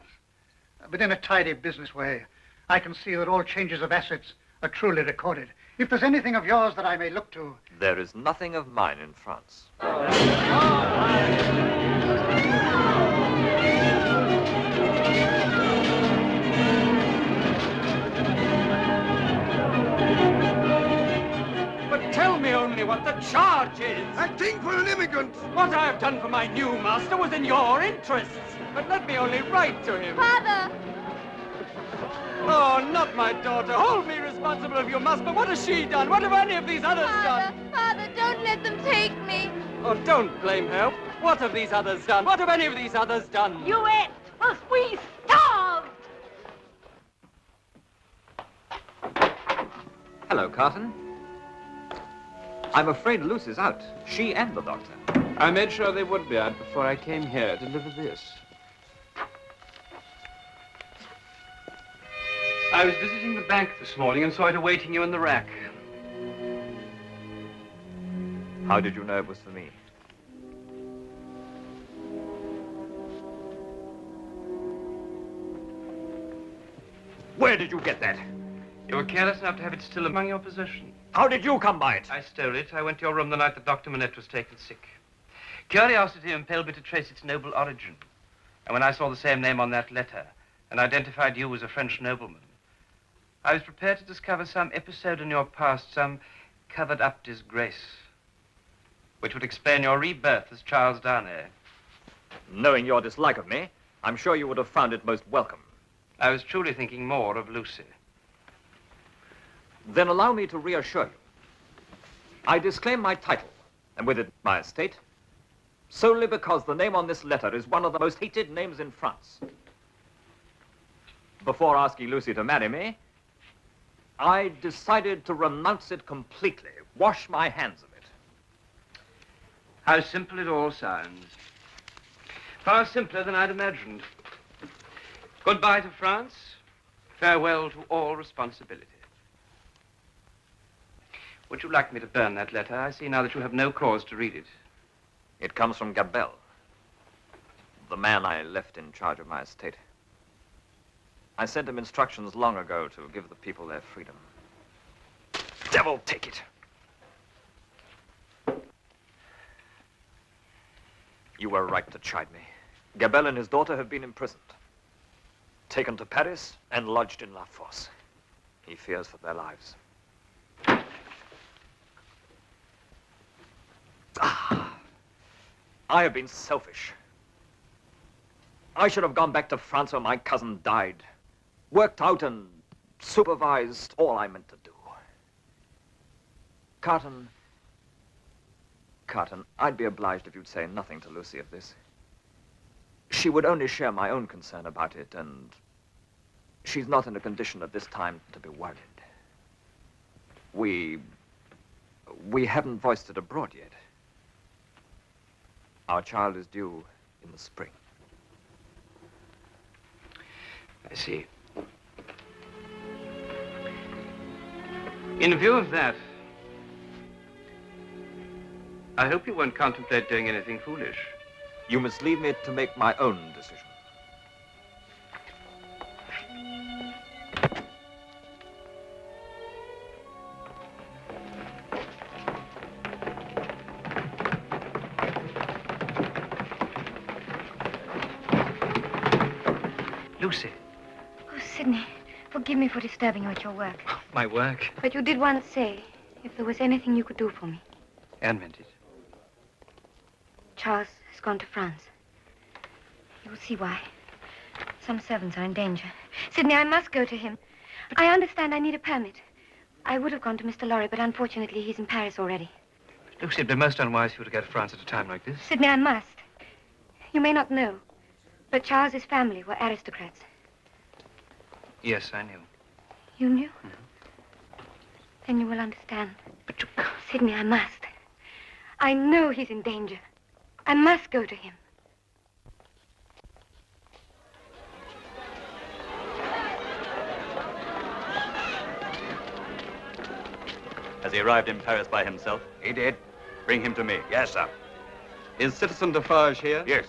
But in a tidy business way, I can see that all changes of assets are truly recorded. If there's anything of yours that I may look to... There is nothing of mine in France. Tell me only what the charge is. Acting for an immigrant. What I have done for my new master was in your interests. But let me only write to him. Father! Oh, not my daughter. Hold me responsible if you must, but what has she done? What have any of these others done? Father, don't let them take me. Oh, don't blame her. What have these others done? What have any of these others done? You ate whilst we starved. Hello, Carton. I'm afraid Lucie's out. She and the doctor. I made sure they would be out before I came here to deliver this. I was visiting the bank this morning and saw it awaiting you in the rack. How did you know it was for me? Where did you get that? You were careless enough to have it still among your possessions. How did you come by it? I stole it. I went to your room the night that Dr. Manette was taken sick. Curiosity impelled me to trace its noble origin. And when I saw the same name on that letter and identified you as a French nobleman, I was prepared to discover some episode in your past, some covered-up disgrace, which would explain your rebirth as Charles Darnay. Knowing your dislike of me, I'm sure you would have found it most welcome. I was truly thinking more of Lucie. Then allow me to reassure you. I disclaim my title, and with it my estate, solely because the name on this letter is one of the most hated names in France. Before asking Lucie to marry me, I decided to renounce it completely, wash my hands of it. How simple it all sounds. Far simpler than I'd imagined. Goodbye to France. Farewell to all responsibility. Would you like me to burn that letter? I see now that you have no cause to read it. It comes from Gabelle, the man I left in charge of my estate. I sent him instructions long ago to give the people their freedom. Devil take it! You were right to chide me. Gabelle and his daughter have been imprisoned, taken to Paris and lodged in La Force. He fears for their lives. I have been selfish. I should have gone back to France when my cousin died, worked out and supervised all I meant to do. Carton, I'd be obliged if you'd say nothing to Lucie of this. She would only share my own concern about it, and she's not in a condition at this time to be worried. We haven't voiced it abroad yet. Our child is due in the spring. I see. In view of that, I hope you won't contemplate doing anything foolish. You must leave me to make my own decision. Lucie. Oh, Sidney, forgive me for disturbing you at your work. My work? But you did once say if there was anything you could do for me. Anne meant it. Charles has gone to France. You will see why. Some servants are in danger. Sidney, I must go to him. I understand I need a permit. I would have gone to Mr. Lorry, but unfortunately he's in Paris already. Lucie, it'd be most unwise for you to go to France at a time like this. Sidney, I must. You may not know, but Charles's family were aristocrats. Yes, I knew. You knew? Then you will understand. But you... Sidney, I must. I know he's in danger. I must go to him. Has he arrived in Paris by himself? He did. Bring him to me. Yes, sir. Is Citizen Defarge here? Yes.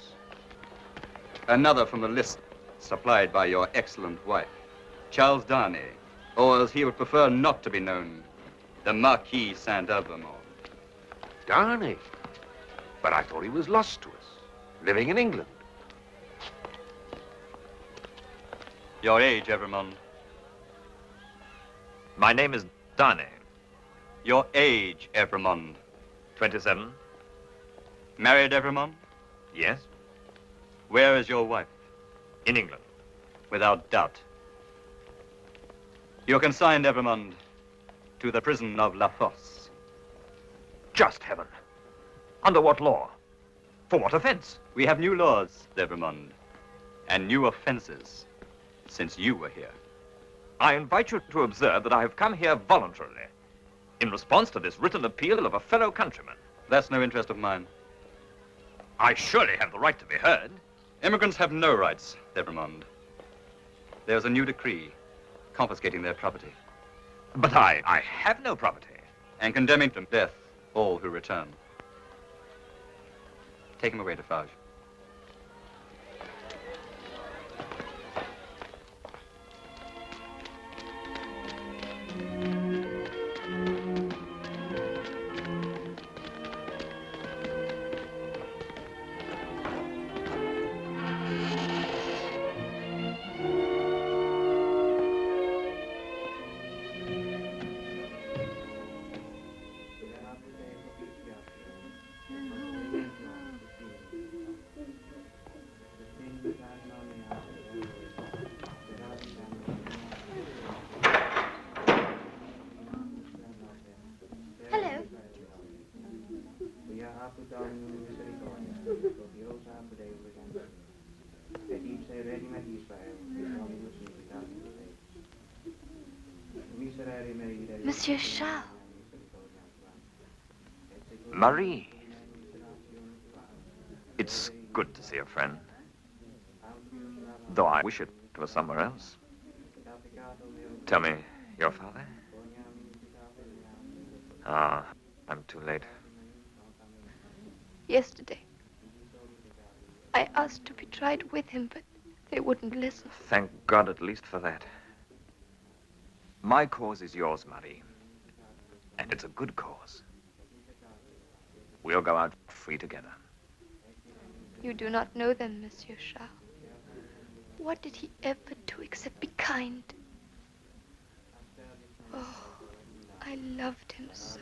Another from the list supplied by your excellent wife. Charles Darnay, or as he would prefer not to be known, the Marquis St. Evrémonde. Darnay? But I thought he was lost to us, living in England. Your age, Evrémonde. My name is Darnay. Your age, Evrémonde. 27. Married, Evrémonde? Yes. Where is your wife? In England. Without doubt. You're consigned, Evrémonde, to the prison of La Fosse. Just heaven. Under what law? For what offense? We have new laws, Evrémonde, and new offenses since you were here. I invite you to observe that I have come here voluntarily, in response to this written appeal of a fellow countryman. That's no interest of mine. I surely have the right to be heard. Immigrants have no rights, Evrémonde. There's a new decree confiscating their property. But I have no property. And condemning to death all who return. Take him away, Defarge. Monsieur Charles. Marie. It's good to see a friend. Though I wish it was somewhere else. Tell me, your father? Ah, I'm too late. Yesterday, I asked to be tried with him, but they wouldn't listen. Thank God at least for that. My cause is yours, Marie. And it's a good cause. We'll go out free together. You do not know them, Monsieur Charles. What did he ever do except be kind? Oh, I loved him so.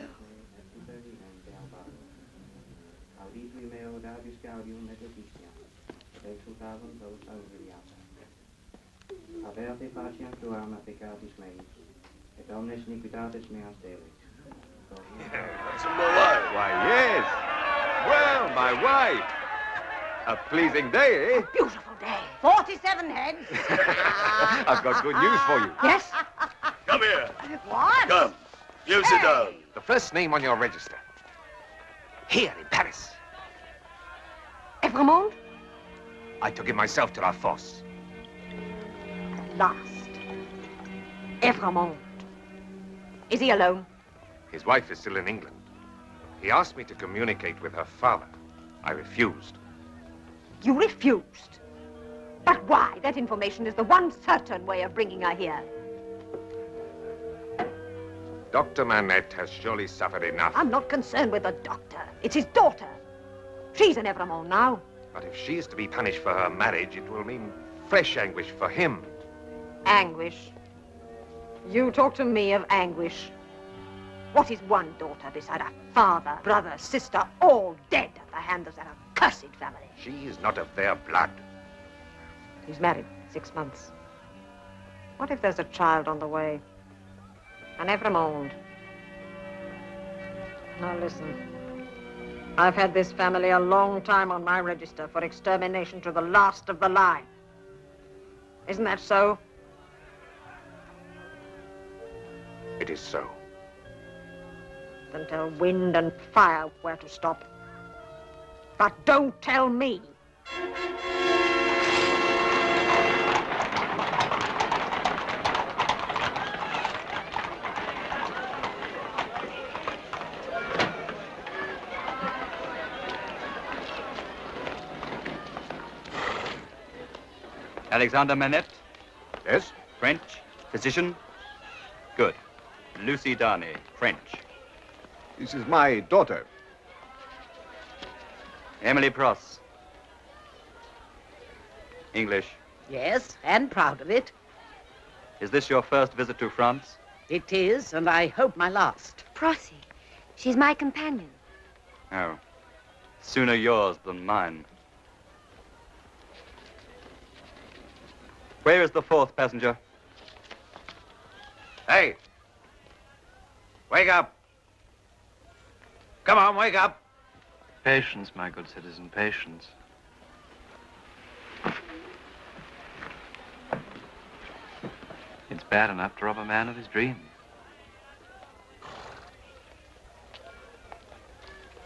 That's my wife. Why, yes. Well, my wife. A pleasing day, eh? Beautiful day. 47 heads. I've got good news for you. Yes? Come here. What? Come. You sit down. The first name on your register. Here in Paris. Evrémonde? I took him myself to La Fosse. Last. Evrémonde. Is he alone? His wife is still in England. He asked me to communicate with her father. I refused. You refused? But why? That information is the one certain way of bringing her here. Dr. Manette has surely suffered enough. I'm not concerned with the doctor. It's his daughter. She's an Evrémonde now. But if she is to be punished for her marriage, it will mean fresh anguish for him. Anguish? You talk to me of anguish. What is one daughter beside a father, brother, sister, all dead at the hands of that accursed family? She is not of their blood. He's married 6 months. What if there's a child on the way? An Evrémonde. Now listen. I've had this family a long time on my register for extermination to the last of the line. Isn't that so? It is so. Then tell wind and fire where to stop. But don't tell me. Alexandre Manette? Yes? French? Physician? Good. Lucie Darnay, French. This is my daughter. Emily Pross. English. Yes, and proud of it. Is this your first visit to France? It is, and I hope my last. Prossie. She's my companion. Oh. Sooner yours than mine. Where is the fourth passenger? Hey! Wake up! Come on, wake up! Patience, my good citizen, patience. It's bad enough to rob a man of his dreams.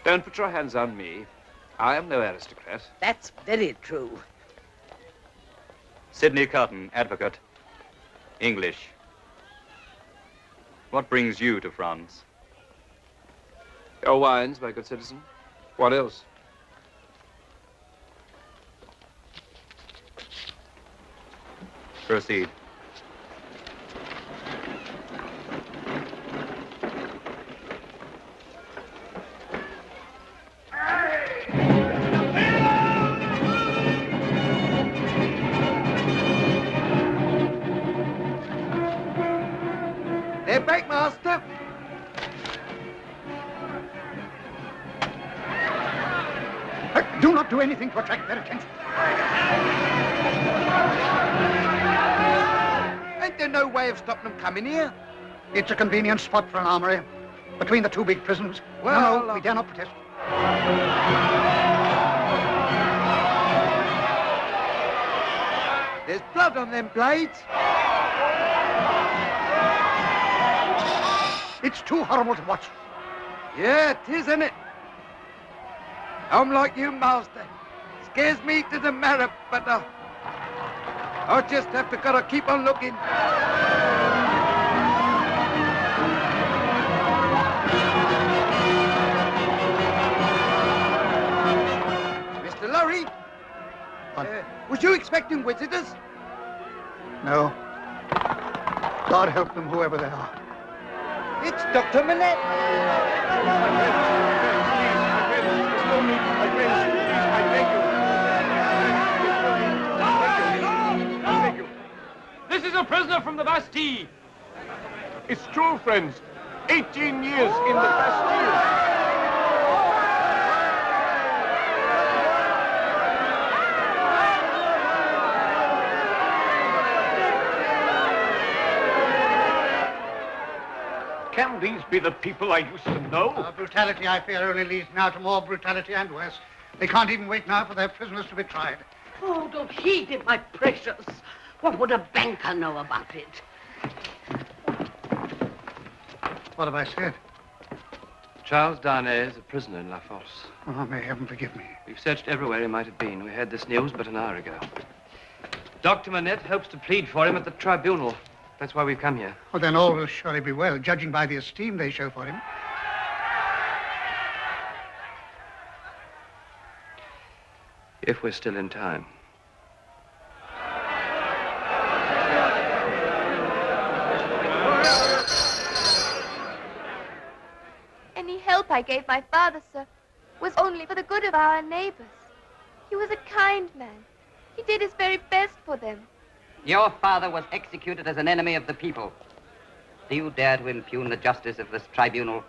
Don't put your hands on me. I am no aristocrat. That's very true. Sidney Carton, advocate. English. What brings you to France? Your wines, my good citizen. What else? Proceed. They're back, Master. Do not do anything to attract their attention. Ain't there no way of stopping them coming here? It's a convenient spot for an armory. Between the two big prisons. Well, no, we dare not protest. There's blood on them blades. It's too horrible to watch. Yeah, it is, isn't it? I'm like you, Master. Scares me to the marrow, but I just have to gotta keep on looking. Mr. Lorry, was you expecting visitors? No. God help them, whoever they are. It's Dr. Manette. This is a prisoner from the Bastille. It's true, friends. 18 years in the Bastille. Can these be the people I used to know? Brutality, I fear, only leads now to more brutality and worse. They can't even wait now for their prisoners to be tried. Oh, don't heed it, my precious. What would a banker know about it? What have I said? Charles Darnay is a prisoner in La Force. Oh, may heaven forgive me. We've searched everywhere he might have been. We had this news but an hour ago. Dr. Manette hopes to plead for him at the tribunal. That's why we've come here. Well, then all will surely be well, judging by the esteem they show for him. If we're still in time. Any help I gave my father, sir, was only for the good of our neighbors. He was a kind man. He did his very best for them. Your father was executed as an enemy of the people. Do you dare to impugn the justice of this tribunal?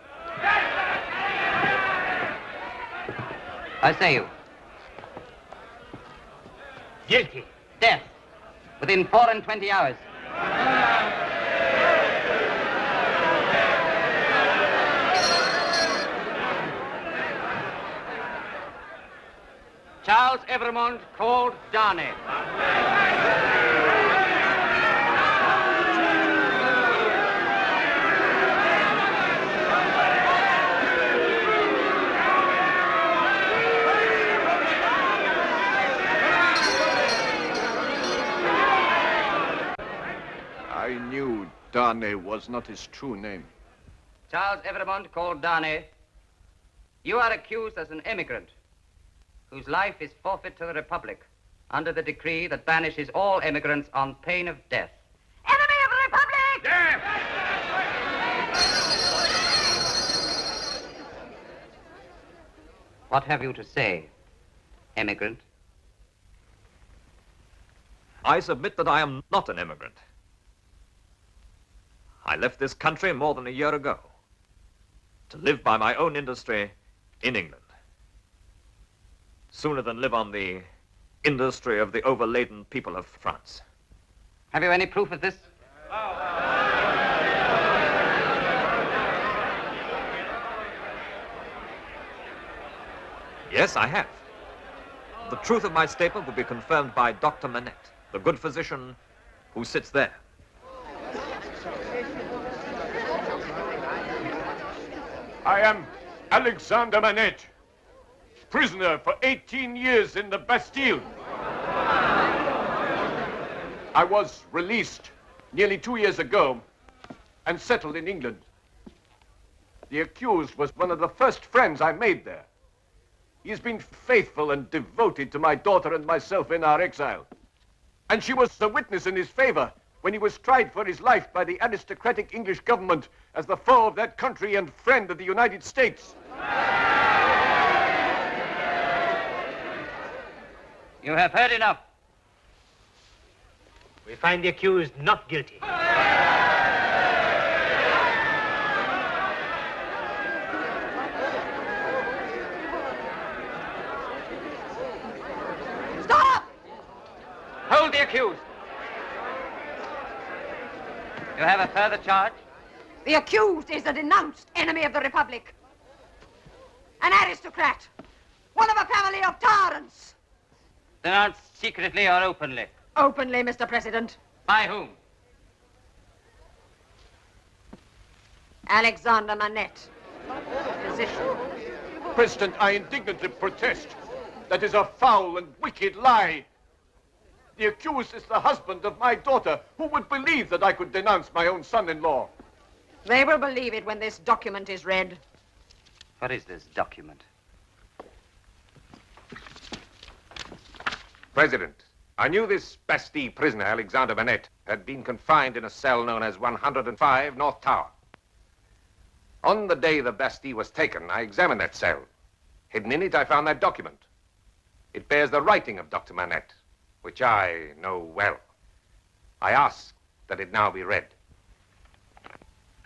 I say you. Guilty. Death. Within 24 hours. Charles Evrémonde, called Darnay. I knew Darnay was not his true name. Charles Evrémonde, called Darnay. You are accused as an emigrant whose life is forfeit to the Republic under the decree that banishes all emigrants on pain of death. Enemy of the Republic! What have you to say, emigrant? I submit that I am not an immigrant. I left this country more than a year ago to live by my own industry in England, sooner than live on the industry of the overladen people of France. Have you any proof of this? Yes, I have. The truth of my statement will be confirmed by Dr. Manette, the good physician who sits there. I am Alexandre Manette, prisoner for 18 years in the Bastille. I was released nearly 2 years ago and settled in England. The accused was one of the first friends I made there. He has been faithful and devoted to my daughter and myself in our exile. And she was a witness in his favor when he was tried for his life by the aristocratic English government as the foe of that country and friend of the United States. You have heard enough. We find the accused not guilty. Stop! Hold the accused. You have a further charge? The accused is a denounced enemy of the Republic. An aristocrat. One of a family of tyrants. Denounced secretly or openly? Openly, Mr. President. By whom? Alexandre Manette, physician. President, I indignantly protest. That is a foul and wicked lie. The accused is the husband of my daughter. Who would believe that I could denounce my own son-in-law? They will believe it when this document is read. What is this document? President, I knew this Bastille prisoner, Alexandre Manette, had been confined in a cell known as 105 North Tower. On the day the Bastille was taken, I examined that cell. Hidden in it, I found that document. It bears the writing of Dr. Manette, which I know well. I ask that it now be read.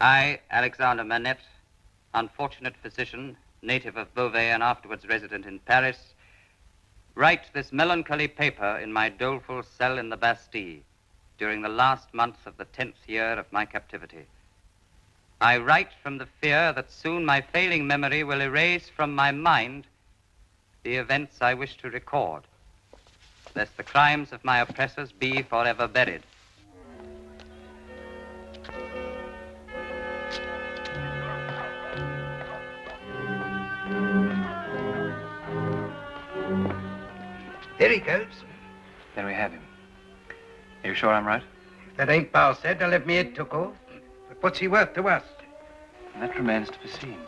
I, Alexandre Manette, unfortunate physician, native of Beauvais and afterwards resident in Paris, write this melancholy paper in my doleful cell in the Bastille during the last month of the 10th year of my captivity. I write from the fear that soon my failing memory will erase from my mind the events I wish to record, lest the crimes of my oppressors be forever buried. There he goes. There we have him. Are you sure I'm right? If that ain't Bar said, they'll have me head took off. But what's he worth to us? And that remains to be seen.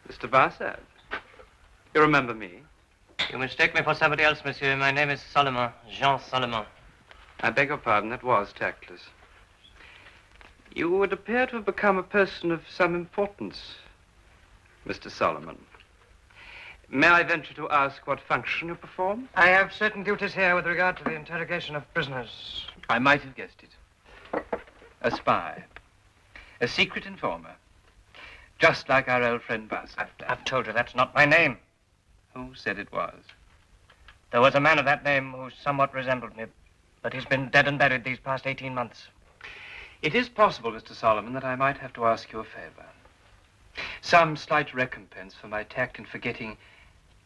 Mr. Barsad, you remember me? You mistake me for somebody else, monsieur. My name is Solomon, Jean Solomon. I beg your pardon, that was tactless. You would appear to have become a person of some importance, Mr. Solomon. May I venture to ask what function you perform? I have certain duties here with regard to the interrogation of prisoners. I might have guessed it. A spy. A secret informer. Just like our old friend Bassett. I've told you that's not my name. Who said it was? There was a man of that name who somewhat resembled me, but he's been dead and buried these past 18 months. It is possible, Mr. Solomon, that I might have to ask you a favor. Some slight recompense for my tact in forgetting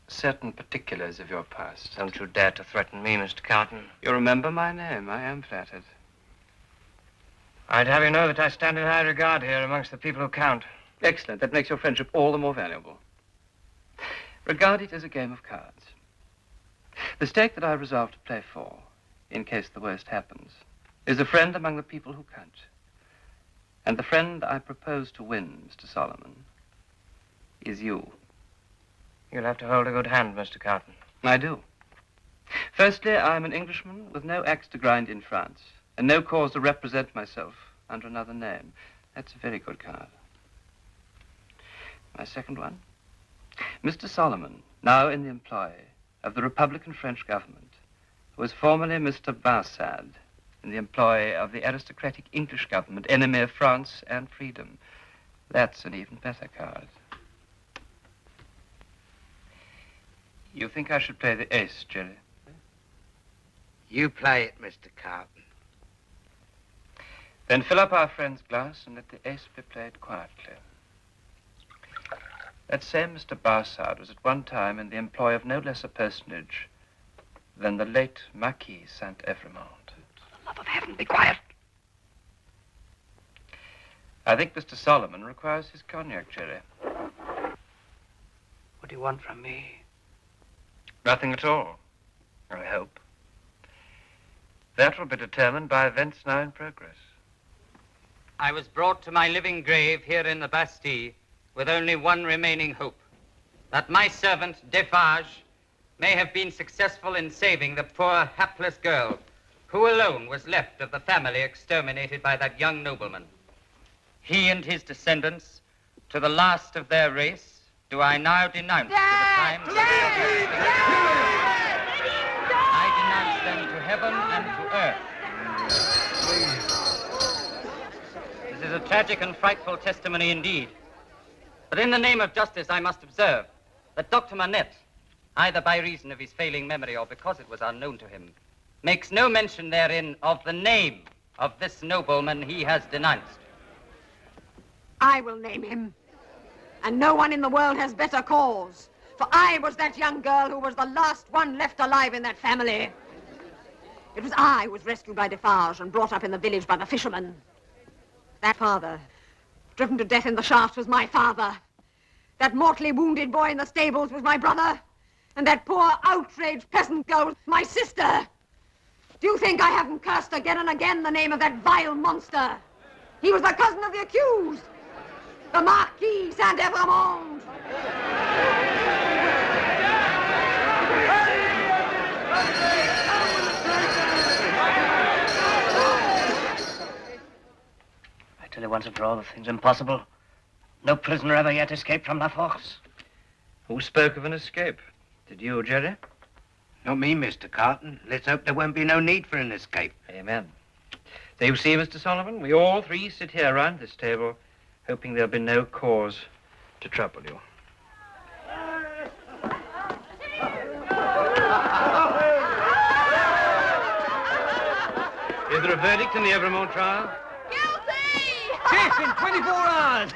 certain particulars of your past. Don't you dare to threaten me, Mr. Carton. You remember my name. I am flattered. I'd have you know that I stand in high regard here amongst the people who count. Excellent. That makes your friendship all the more valuable. Regard it as a game of cards. The stake that I resolve to play for, in case the worst happens, is a friend among the people who count. And the friend I propose to win, Mr. Solomon, is you. You'll have to hold a good hand, Mr. Carton. I do. Firstly, I'm an Englishman with no axe to grind in France, and no cause to represent myself under another name. That's a very good card. My second one, Mr. Solomon, now in the employ of the Republican French government, was formerly Mr. Bastille, in the employ of the aristocratic English government, enemy of France and freedom. That's an even better card. You think I should play the ace, Jerry? You play it, Mr. Carton. Then fill up our friend's glass and let the ace be played quietly. That same Mr. Barsad was at one time in the employ of no less a personage than the late Marquis St. Evrémonde. For the love of heaven, be quiet. I think Mr. Solomon requires his cognac, Jerry. What do you want from me? Nothing at all, I hope. That will be determined by events now in progress. I was brought to my living grave here in the Bastille with only one remaining hope, that my servant, Defarge, may have been successful in saving the poor, hapless girl who alone was left of the family exterminated by that young nobleman. He and his descendants, to the last of their race, do I now denounce to the times of I denounce them to heaven and to earth. This is a tragic and frightful testimony indeed. But in the name of justice, I must observe that Dr. Manette, either by reason of his failing memory or because it was unknown to him, makes no mention therein of the name of this nobleman he has denounced. I will name him. And no one in the world has better cause. For I was that young girl who was the last one left alive in that family. It was I who was rescued by Defarge and brought up in the village by the fishermen. That father, driven to death in the shaft, was my father. That mortally wounded boy in the stables was my brother. And that poor, outraged peasant girl was my sister. Do you think I haven't cursed again and again the name of that vile monster? He was the cousin of the accused. The Marquis St. Evrémonde. I tell you once and for all, the thing's impossible. No prisoner ever yet escaped from La Force. Who spoke of an escape? Did you, Jerry? Not me, Mr. Carton. Let's hope there won't be no need for an escape. Amen. So you see, Mr. Solomon, we all three sit here around this table, hoping there'll be no cause to trouble you. Is there a verdict in the Evrémonde trial? Yes, in 24 hours.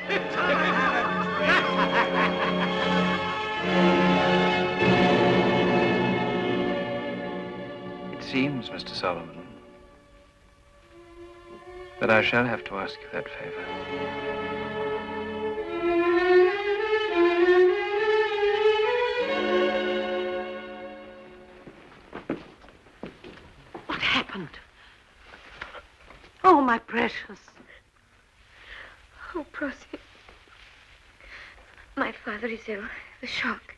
It seems, Mr. Solomon, that I shall have to ask you that favor. What happened? Oh, my precious. Oh, Prossy. My father is ill. The shock.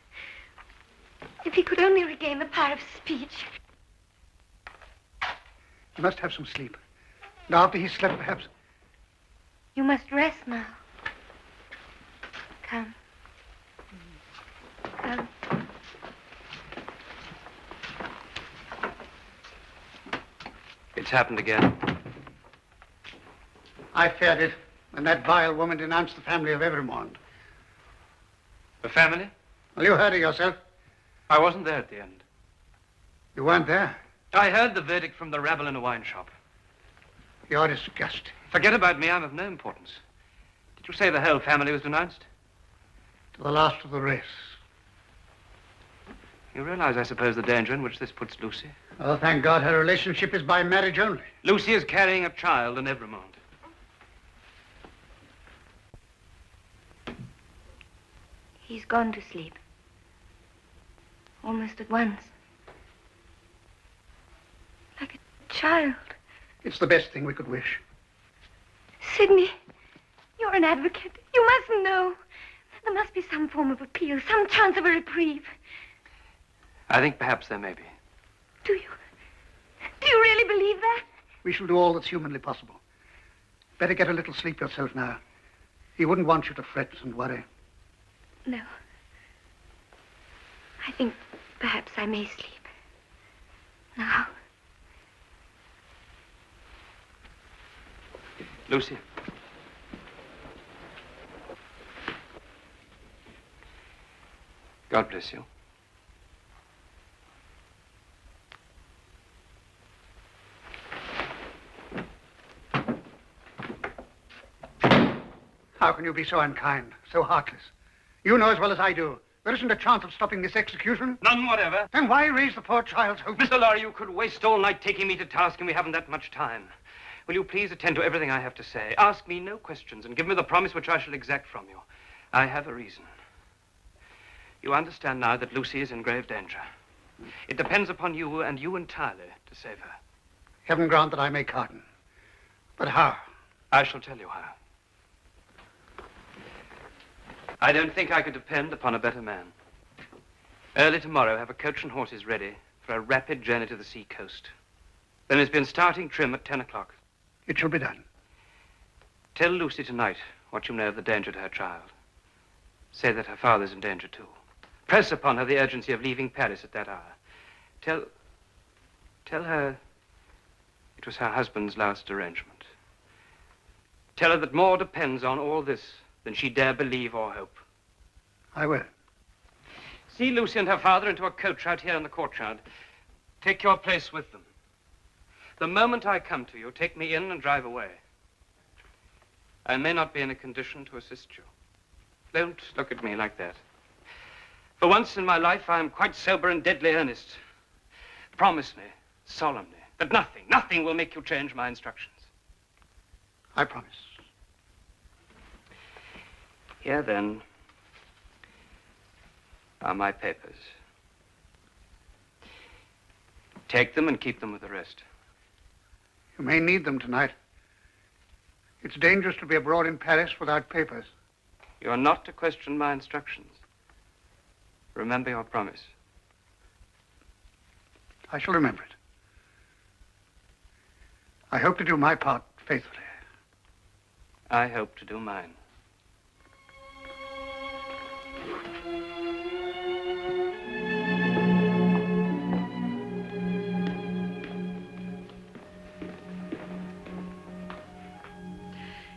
If he could only regain the power of speech. He must have some sleep. And after he's slept, perhaps. You must rest now. Come. Come. It's happened again. I feared it when that vile woman denounced the family of Evrémonde. The family? Well, you heard it yourself. I wasn't there at the end. You weren't there? I heard the verdict from the rabble in a wine shop. You're disgusting. Forget about me, I'm of no importance. Did you say the whole family was denounced? To the last of the race. You realize, I suppose, the danger in which this puts Lucie? Oh, thank God her relationship is by marriage only. Lucie is carrying a child in Evrémonde. He's gone to sleep. Almost at once. Like a child. It's the best thing we could wish. Sidney, You're an advocate. You must know. There must be some form of appeal, some chance of a reprieve. I think perhaps there may be. Do you? Do you really believe that? We shall do all that's humanly possible. Better get a little sleep yourself now. He wouldn't want you to fret and worry. No. I think perhaps I may sleep. Now. Lucie. God bless you. How can you be so unkind, so heartless? You know as well as I do, there isn't a chance of stopping this execution. None whatever. Then why raise the poor child's hopes? Mr. Lorry, you could waste all night taking me to task, and we haven't that much time. Will you please attend to everything I have to say? Ask me no questions, and give me the promise which I shall exact from you. I have a reason. You understand now that Lucie is in grave danger. It depends upon you, and you entirely, to save her. Heaven grant that I may, Carton. But how? I shall tell you how. I don't think I could depend upon a better man. Early tomorrow, have a coach and horses ready for a rapid journey to the sea coast. Then it's been starting trim at 10 o'clock. It shall be done. Tell Lucie tonight what you know of the danger to her child. Say that her father's in danger too. Press upon her the urgency of leaving Paris at that hour. Tell her it was her husband's last arrangement. Tell her that more depends on all this than she dare believe or hope. I will. See Lucie and her father into a coach out here in the courtyard. Take your place with them. The moment I come to you, take me in and drive away. I may not be in a condition to assist you. Don't look at me like that. For once in my life, I am quite sober and deadly earnest. Promise me, solemnly, that nothing will make you change my instructions. I promise. Here, then, are my papers. Take them and keep them with the rest. You may need them tonight. It's dangerous to be abroad in Paris without papers. You are not to question my instructions. Remember your promise. I shall remember it. I hope to do my part faithfully. I hope to do mine.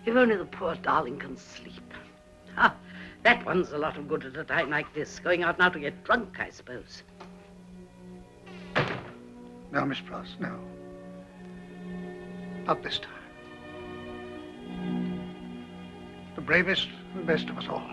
If only the poor darling can sleep. Ah, that one's a lot of good at a time like this. Going out now to get drunk, I suppose. No, Miss Pross, no. Not this time. The bravest and best of us all.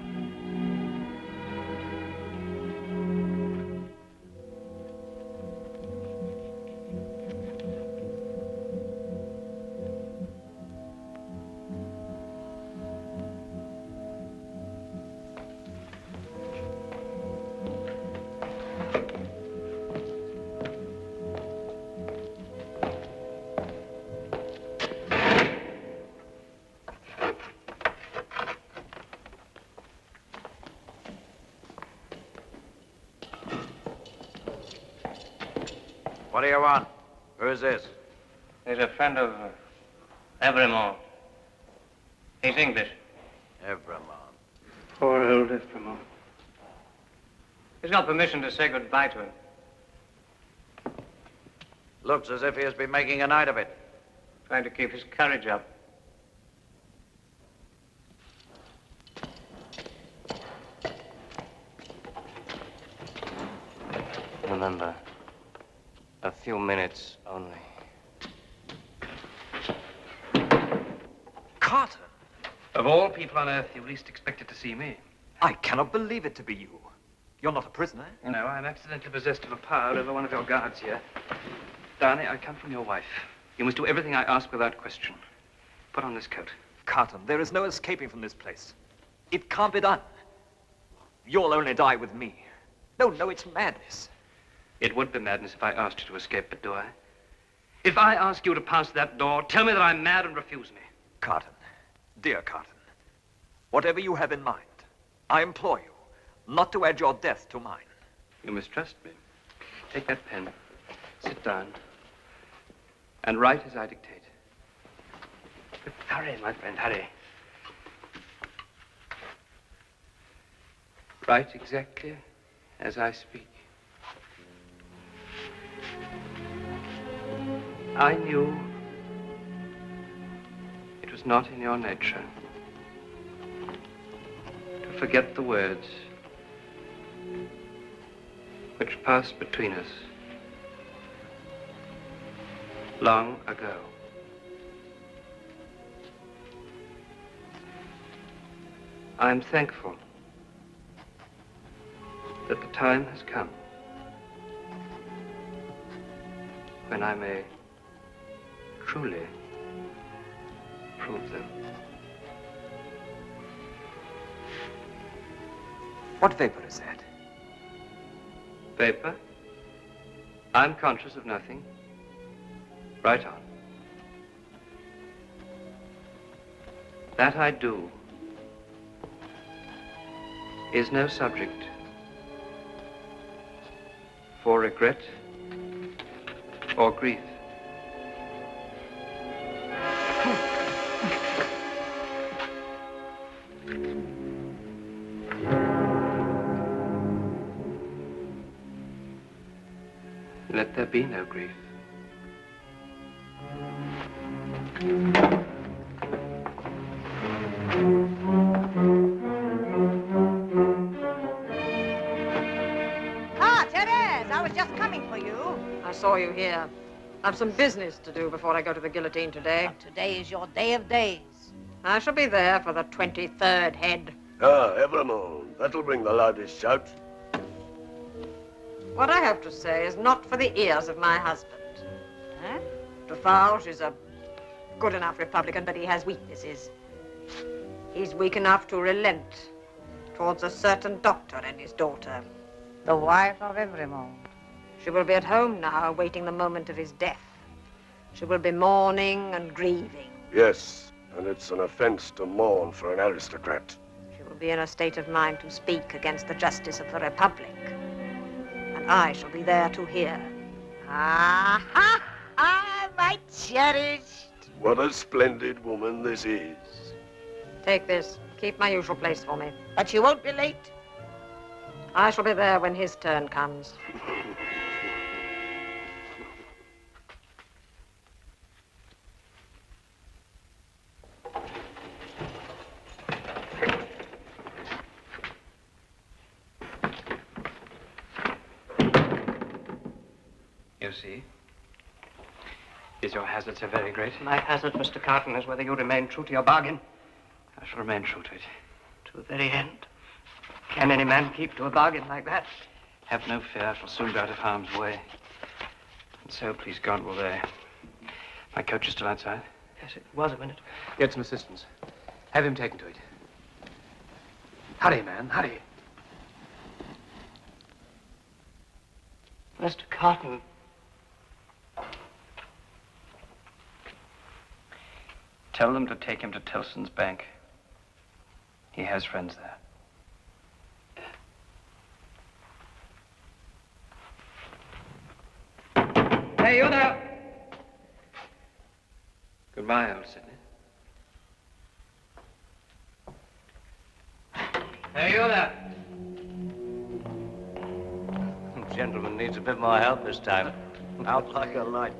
What do you want? Who's this? He's a friend of Evrémonde. He's English. Evrémonde. Poor old Evrémonde. He's got permission to say goodbye to him. Looks as if he has been making a night of it. Trying to keep his courage up. Remember, a few minutes only. Carton! Of all people on earth, you least expected to see me. I cannot believe it to be you. You're not a prisoner. No, I'm accidentally possessed of a power over one of your guards here. Darnay, I come from your wife. You must do everything I ask without question. Put on this coat. Carton, there is no escaping from this place. It can't be done. You'll only die with me. No, it's madness. It would be madness if I asked you to escape, but do I? If I ask you to pass that door, tell me that I'm mad and refuse me. Carton, dear Carton, Whatever you have in mind, I implore you not to add your death to mine. You mistrust me. Take that pen, sit down, and write as I dictate. Hurry, my friend, hurry. Write exactly as I speak. I knew it was not in your nature to forget the words which passed between us long ago. I'm thankful that the time has come when I may truly prove them. What vapor is that? Vapor? I'm conscious of nothing. Right on. That I do is no subject for regret or grief. Let there be no grief. Ah, Therese, I was just coming for you. I saw you here. I've some business to do before I go to the guillotine today. But today is your day of days. I shall be there for the 23rd head. Ah, Evrémonde. That'll bring the loudest shout. What I have to say is not for the ears of my husband. Defarge is a good enough Republican, but he has weaknesses. He's weak enough to relent towards a certain doctor and his daughter. The wife of Evrémonde. She will be at home now, awaiting the moment of his death. She will be mourning and grieving. Yes, and it's an offense to mourn for an aristocrat. She will be in a state of mind to speak against the justice of the Republic. And I shall be there to hear. My cherished. What a splendid woman this is. Take this. Keep my usual place for me. But you won't be late. I shall be there when his turn comes. You see? Is your hazard so very great? My hazard, Mr. Carton, is whether you remain true to your bargain. I shall remain true to it. To the very end. Can any man keep to a bargain like that? Have no fear, I shall soon be out of harm's way. And so, please God, will they. My coach is still outside? Yes, it was a minute. Get some assistance. Have him taken to it. Hurry, man, hurry. Mr. Carton. Tell them to take him to Tilson's bank. He has friends there. Hey, you there. Goodbye, old Sidney. Hey, you there. Gentleman needs a bit more help this time. Out like a light.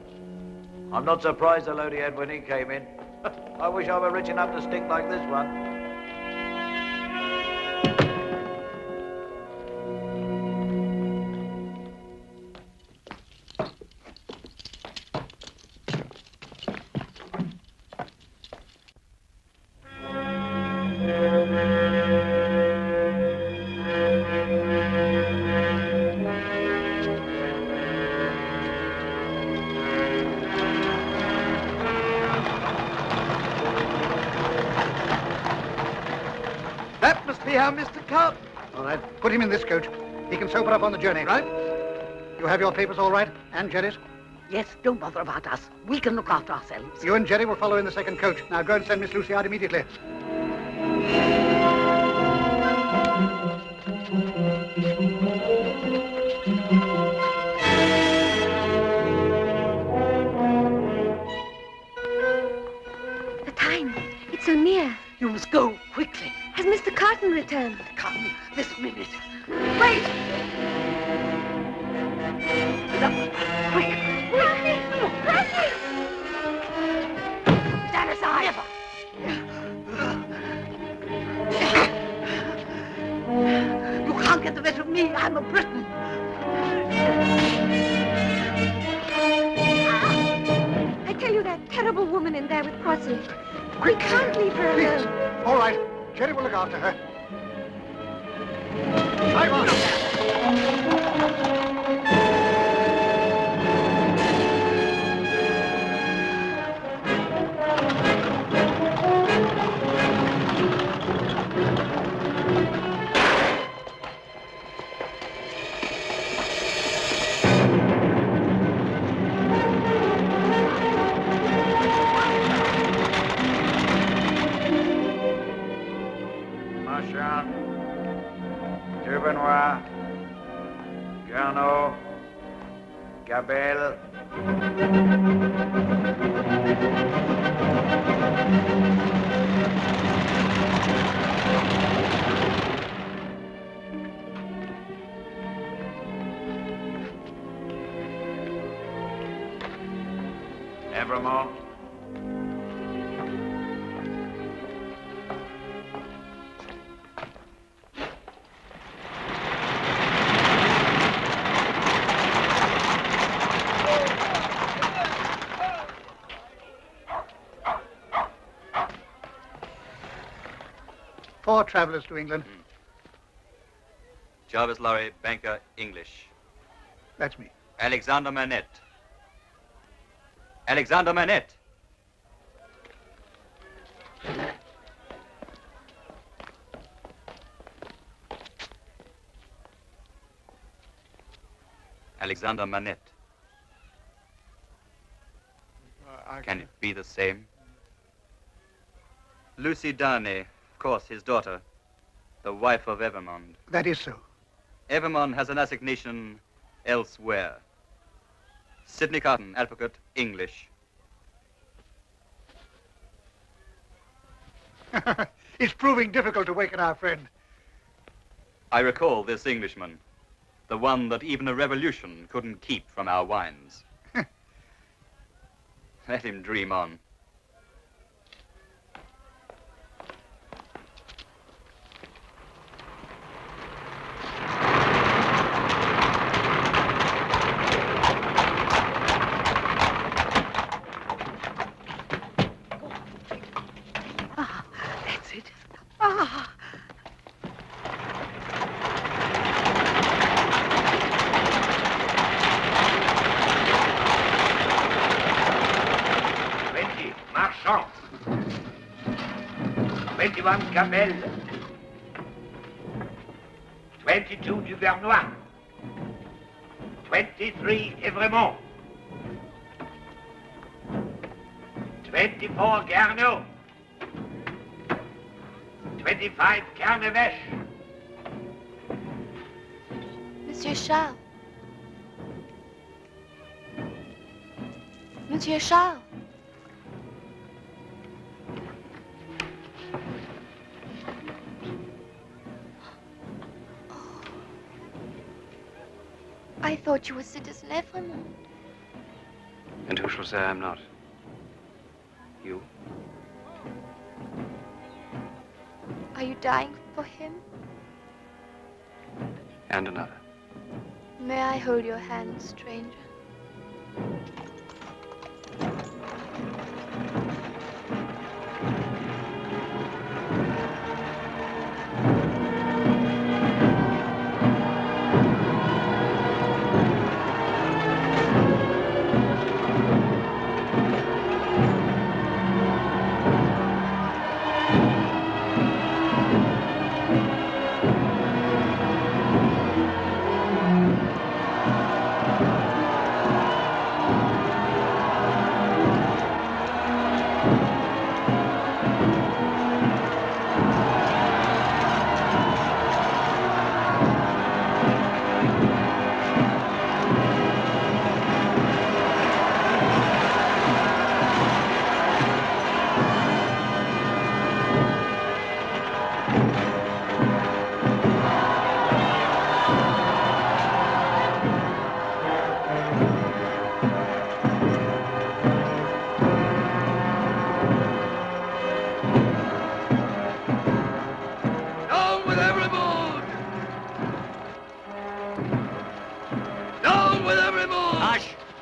I'm not surprised the load he had when he came in. I wish I were rich enough to stick like this one. That must be our Mr. Carton. All right, put him in this coach. He can sober up on the journey. Right? You have your papers all right? And Jerry's? Yes, don't bother about us. We can look after ourselves. You and Jerry will follow in the second coach. Now go and send Miss Lucie out immediately. I tell you, that terrible woman in there with Crossy. We can't leave her alone. All right. Jerry will look after her. Drive on. Garneau, Gabelle. Evrémonde. Four travellers to England. Jarvis Lorry, banker, English. That's me. Alexandre Manette. Alexandre Manette. Alexandre Manette. Can it be the same? Lucie Darnay, of course, his daughter, the wife of Evrémonde. That is so. Evrémonde has an assignation elsewhere. Sidney Carton, advocate, English. It's proving difficult to waken our friend. I recall this Englishman, the one that even a revolution couldn't keep from our wines. Let him dream on. That's it. Ah. Marchand. 21 Gabelle. 22 du Vernois. 23 Evrémonde. 24 Garneau. 25 Carnevesh. Monsieur Charles. Monsieur Charles. I thought you were Citizen Evrémonde. And who shall say I'm not? You? Are you dying for him? And another. May I hold your hand, stranger?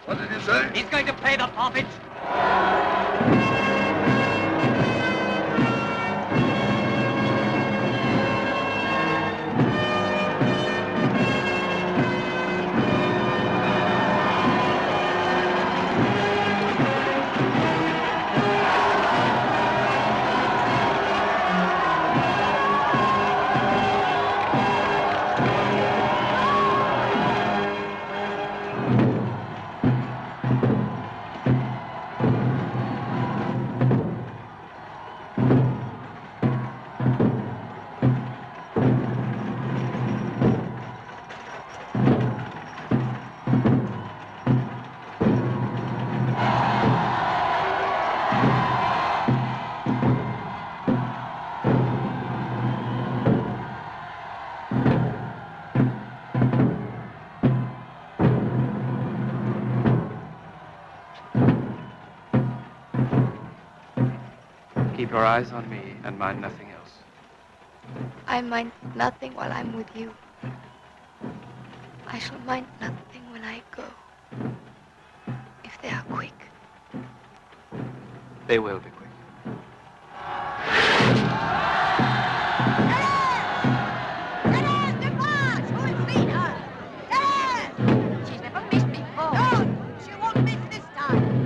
What did you say? He's going to pay the forfeit. Keep your eyes on me and mind nothing else. I mind nothing while I'm with you. I shall mind nothing when I go. If they are quick. They will be quick. She's never missed before. No, she won't miss this time.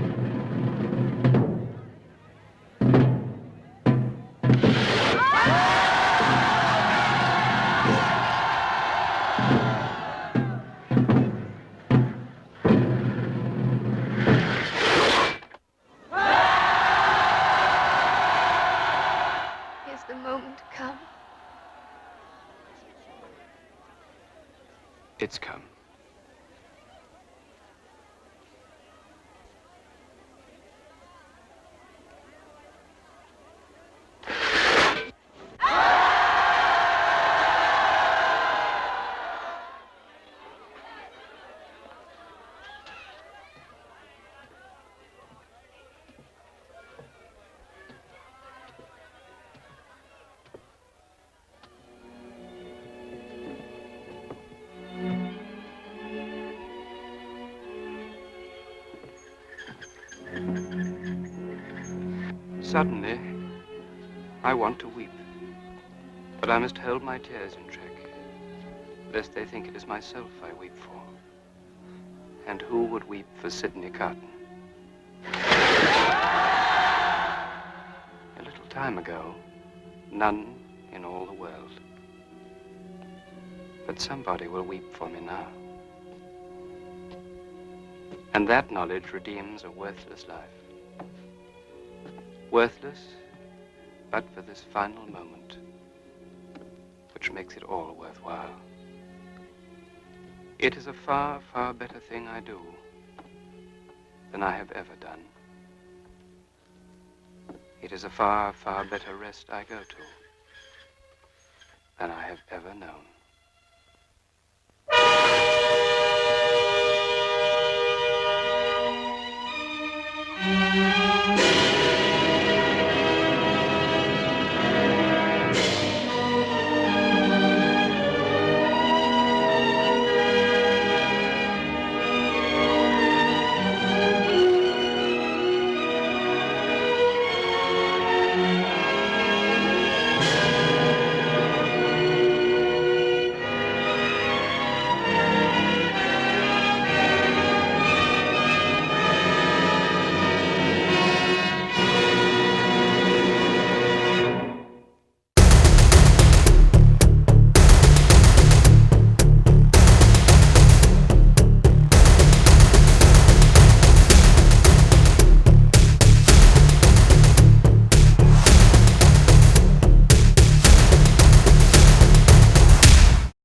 Is the moment come? It's come. Suddenly, I want to weep, but I must hold my tears in check, lest they think it is myself I weep for. And who would weep for Sidney Carton? A little time ago, none in all the world. But somebody will weep for me now. And that knowledge redeems a worthless life. Worthless, but for this final moment, which makes it all worthwhile. It is a far, far better thing I do than I have ever done. It is a far, far better rest I go to than I have ever known.